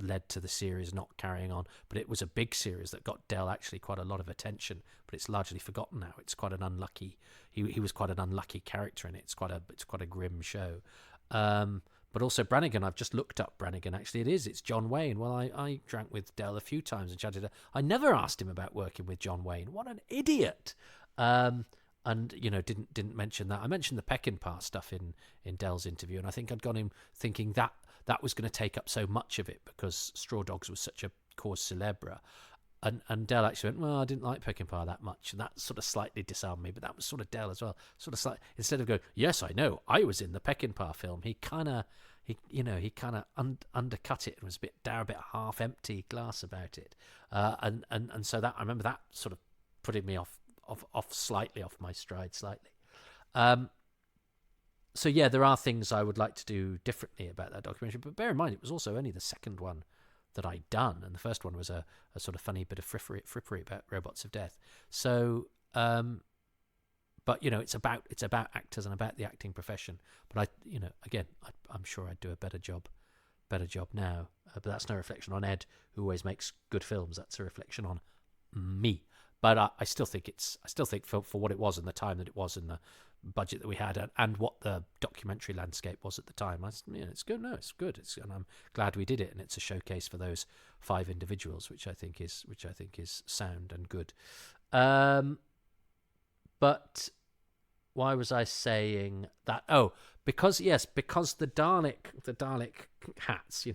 led to the series not carrying on. But it was a big series that got Del actually quite a lot of attention, but it's largely forgotten now. It's quite an unlucky. He was quite an unlucky character in it. It's quite a grim show. But also Brannigan, I've just looked up Brannigan. Actually, it's John Wayne. Well, I drank with Del a few times and chatted. I never asked him about working with John Wayne. What an idiot! And didn't mention that. I mentioned the Peckinpah stuff in Del's interview, and I think I'd got him thinking that was going to take up so much of it because Straw Dogs was such a cause célèbre. And Del actually went, well, I didn't like Peckinpah that much, and that sort of slightly disarmed me. But that was sort of Del as well. Sort of slightly, instead of going, yes, I know, I was in the Peckinpah film. He kind of undercut it and was a bit half empty glass about it. And so that I remember that sort of putting me off slightly off my stride slightly. So yeah, there are things I would like to do differently about that documentary. But bear in mind, it was also only the second one that I'd done, and the first one was a sort of funny bit of frippery about robots of death. So, but it's about actors and about the acting profession. But I'm sure I'd do a better job now. But that's no reflection on Ed, who always makes good films. That's a reflection on me. But I still think for what it was and the time that it was and the budget that we had and what the documentary landscape was at the time, it's good. No, it's good. And I'm glad we did it. And it's a showcase for those 5 individuals, which I think is sound and good. But why was I saying that? Oh, because the Dalek hats,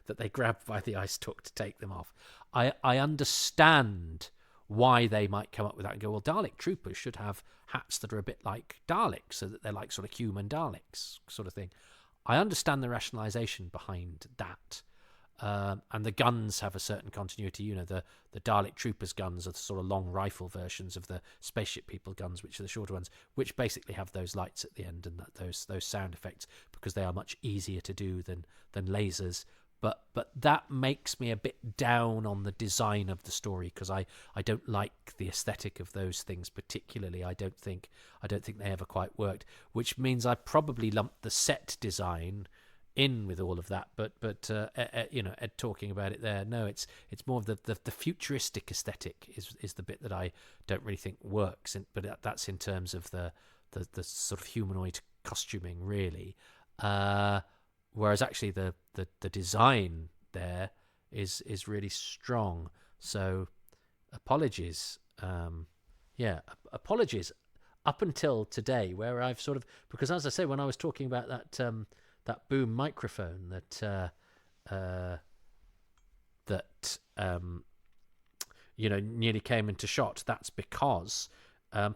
that they grab by the ice talk to take them off. I understand why they might come up with that and go, well, Dalek troopers should have hats that are a bit like Daleks, so that they're like sort of human Daleks sort of thing. I understand the rationalization behind that. And the guns have a certain continuity. The Dalek troopers' guns are the sort of long rifle versions of the spaceship people guns, which are the shorter ones, which basically have those lights at the end and those sound effects, because they are much easier to do than lasers. But that makes me a bit down on the design of the story, because I don't like the aesthetic of those things particularly. I don't think they ever quite worked, which means I probably lumped the set design in with all of that. But Ed talking about it there, no, it's more of the futuristic aesthetic is the bit that I don't really think works. But that's in terms of the sort of humanoid costuming, really. Whereas actually the design there is really strong. So apologies. Apologies up until today, where I've sort of, because as I say, when I was talking about that boom microphone that nearly came into shot, that's because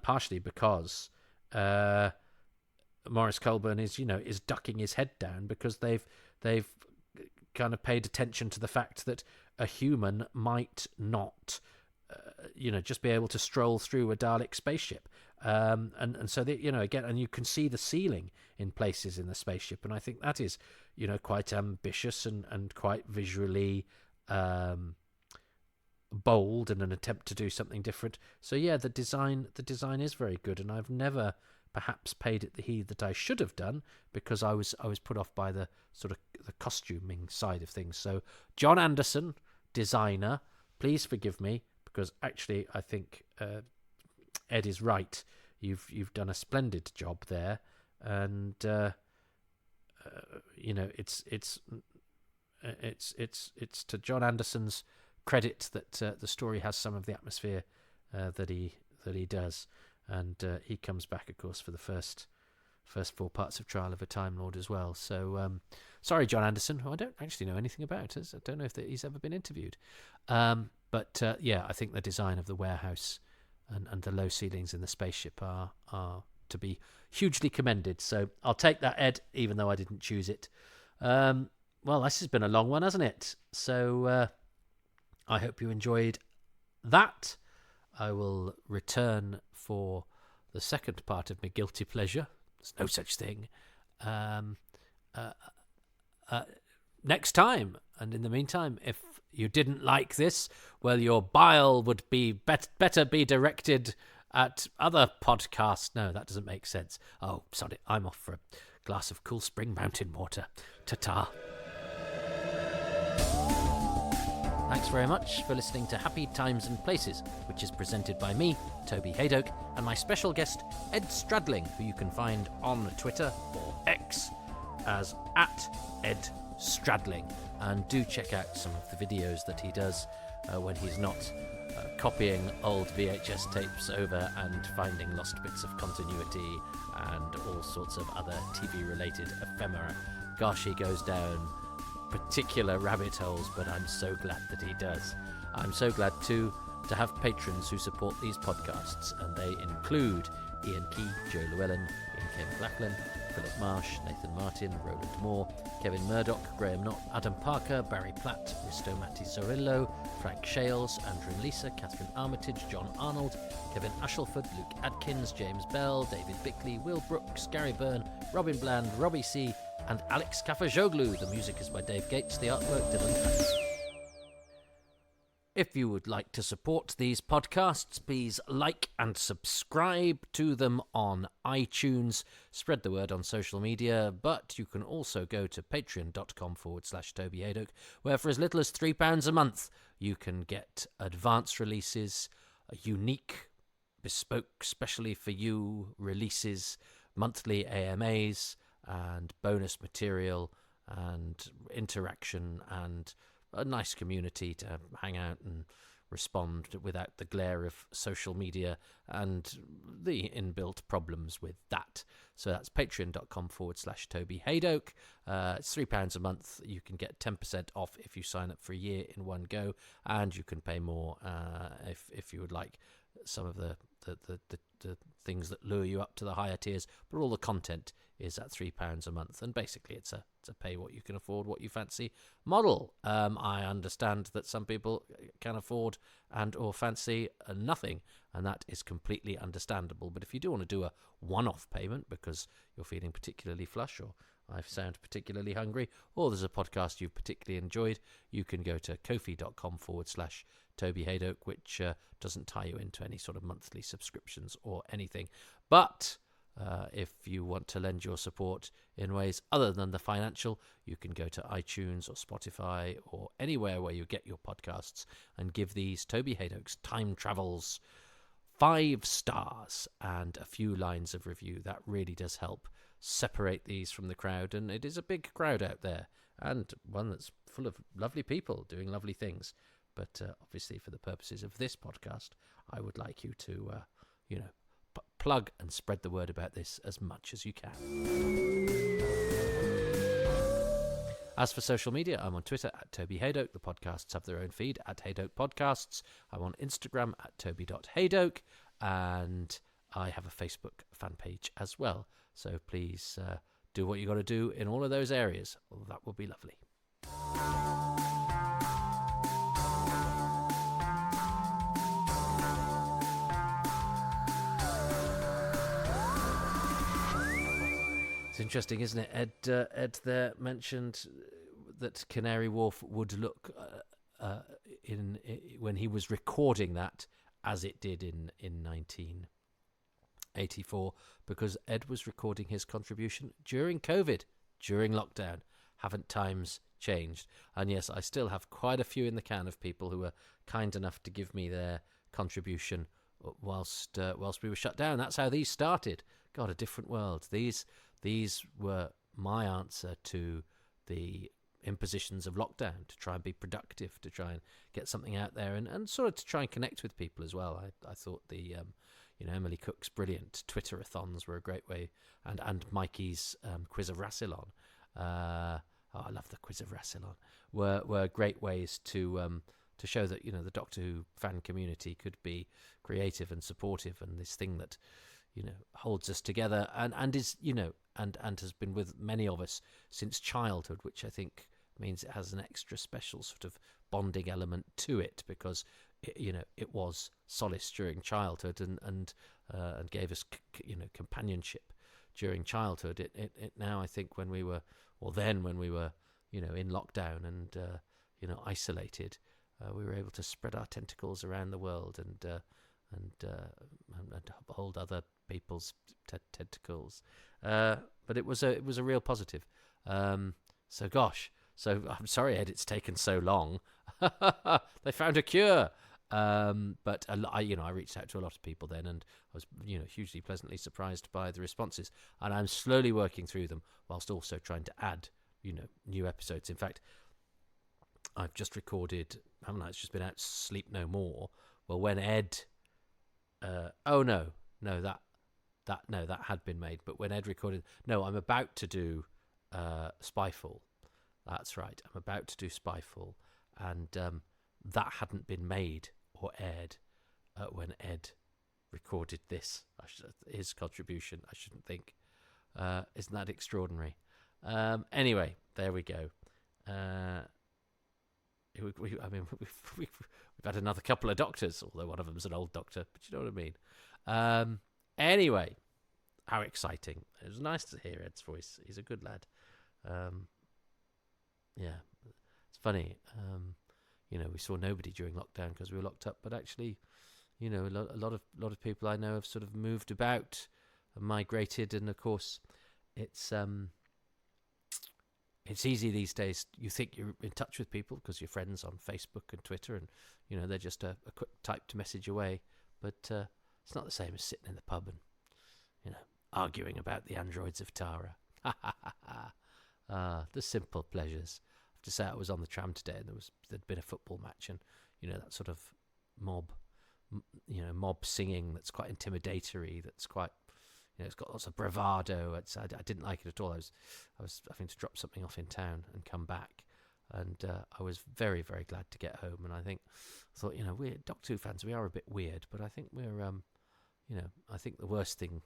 partially because Maurice Colburn is ducking his head down, because they've kind of paid attention to the fact that a human might not just be able to stroll through a Dalek spaceship, and so that again, and you can see the ceiling in places in the spaceship, and I think that is quite ambitious and quite visually bold, and an attempt to do something different. So yeah, the design is very good, and I've never perhaps paid it the heed that I should have done, because I was put off by the sort of the costuming side of things. So John Anderson, designer, please forgive me, because actually I think Ed is right. You've done a splendid job there, and it's to John Anderson's credit that the story has some of the atmosphere that he does. And he comes back, of course, for the first 4 parts of Trial of a Time Lord as well. So sorry, John Anderson, who I don't actually know anything about. I don't know if he's ever been interviewed. But I think the design of the warehouse and the low ceilings in the spaceship are to be hugely commended. So I'll take that, Ed, even though I didn't choose it. Well, this has been a long one, hasn't it? So I hope you enjoyed that. I will return for the second part of my guilty pleasure. There's no such thing. Next time. And in the meantime, if you didn't like this, well, your bile would be better be directed at other podcasts. No, that doesn't make sense. Oh, sorry, I'm off for a glass of cool spring mountain water. Ta-ta. Thanks very much for listening to Happy Times and Places, which is presented by me, Toby Haydock, and my special guest, Ed Stradling, who you can find on Twitter or X as @EdStradling. And do check out some of the videos that he does when he's not copying old VHS tapes over and finding lost bits of continuity and all sorts of other TV-related ephemera. Gosh, he goes down particular rabbit holes, but I'm so glad that he does. I'm so glad too to have patrons who support these podcasts, and they include Ian Key, Joe Llewellyn, Ian Ken Claflin, Philip Marsh, Nathan Martin, Roland Moore, Kevin Murdoch, Graham Knott, Adam Parker, Barry Platt, Risto Matti Sorillo, Frank Shales, Andrew Lisa, Catherine Armitage, John Arnold, Kevin Ashleford, Luke Adkins, James Bell, David Bickley, Will Brooks, Gary Byrne, Robin Bland, Robbie C, and Alex Kafajoglu. The music is by Dave Gates, the artwork Dylan Patterson. If you would like to support these podcasts, please like and subscribe to them on iTunes. Spread the word on social media, but you can also go to patreon.com/Toby Haydock, where for as little as £3 a month, you can get advance releases, unique, bespoke, specially for you releases, monthly AMAs, and bonus material, and interaction, and a nice community to hang out and respond without the glare of social media and the inbuilt problems with that. So that's patreon.com/Toby Haydoke. It's £3 a month. You can get 10% off if you sign up for a year in one go, and you can pay more if you would like some of the things that lure you up to the higher tiers. But all the content is at £3 a month, and basically it's a pay what you can afford, what you fancy model. I understand that some people can afford and or fancy nothing, and that is completely understandable. But if you do want to do a one-off payment because you're feeling particularly flush, or I sound particularly hungry, or there's a podcast you've particularly enjoyed, you can go to ko-fi.com/Toby Haydoke, which doesn't tie you into any sort of monthly subscriptions or anything. But if you want to lend your support in ways other than the financial, you can go to iTunes or Spotify or anywhere where you get your podcasts and give these Toby Haydoke's Time Travels 5 stars and a few lines of review. That really does help separate these from the crowd, and it is a big crowd out there, and one that's full of lovely people doing lovely things. But obviously, for the purposes of this podcast, I would like you to, plug and spread the word about this as much as you can. As for social media, I'm on Twitter at Toby Haydoke. The podcasts have their own feed at Haydoke Podcasts. I'm on Instagram at Toby.Haydoke, and I have a Facebook fan page as well. So please do what you got to do in all of those areas. That would be lovely. It's interesting, isn't it? Ed there mentioned that Canary Wharf would look when he was recording that as it did in 1984, because Ed was recording his contribution during COVID, during lockdown. Haven't times changed? And yes, I still have quite a few in the can of people who were kind enough to give me their contribution whilst we were shut down. That's how these started. God, a different world. These were my answer to the impositions of lockdown, to try and be productive, to try and get something out there, and sort of to try and connect with people as well. I thought the Emily Cook's brilliant Twitter-a-thons were a great way, and Mikey's Quiz of Rassilon. I love the Quiz of Rassilon. Were great ways to show that the Doctor Who fan community could be creative and supportive, and this thing that holds us together and is and has been with many of us since childhood, which I think means it has an extra special sort of bonding element to it, because it was solace during childhood and gave us companionship during childhood. It now, I think, when we were in lockdown and isolated, we were able to spread our tentacles around the world and hold other people's tentacles. But it was a real positive. So I'm sorry, Ed, it's taken so long. They found a cure. But I reached out to a lot of people then, and I was hugely pleasantly surprised by the responses. And I'm slowly working through them whilst also trying to add new episodes. In fact, I've just recorded, haven't I? It's just been out, Sleep No More. Well, when Ed that had been made, but when Ed recorded, I'm about to do Spyfall. That's right, I'm about to do Spyfall, and that hadn't been made or aired when Ed recorded this. His contribution, I shouldn't think. Isn't that extraordinary? Anyway, there we go. We've had another couple of doctors, although one of them's an old doctor, but you know what I mean. Anyway, how exciting. It was nice to hear Ed's voice. He's a good lad. Yeah, it's funny. We saw nobody during lockdown because we were locked up, but actually, a lot of people I know have sort of moved about and migrated, and of course, it's easy these days. You think you're in touch with people because you're friends on Facebook and Twitter, and they're just a quick typed message away. But it's not the same as sitting in the pub and arguing about the androids of Tara. The simple pleasures. I have to say, I was on the tram today, and there'd been a football match, and that sort of mob, mob singing that's quite intimidatory. That's quite, it's got lots of bravado. I didn't like it at all. I was having to drop something off in town and come back, and I was very, very glad to get home. And I thought, we're Doctor Who fans. We are a bit weird, but I think we're, I think the worst thing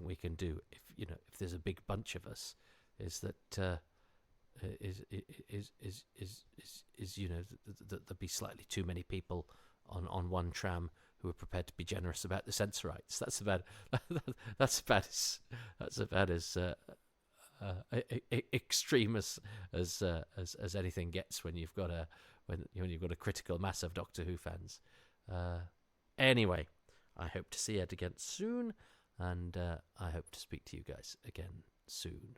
we can do, if there's a big bunch of us, is that that there'd be slightly too many people on one tram who are prepared to be generous about the censorites. That's about as extreme as anything gets when you've got a critical mass of Doctor Who fans. Anyway, I hope to see Ed again soon, and I hope to speak to you guys again soon.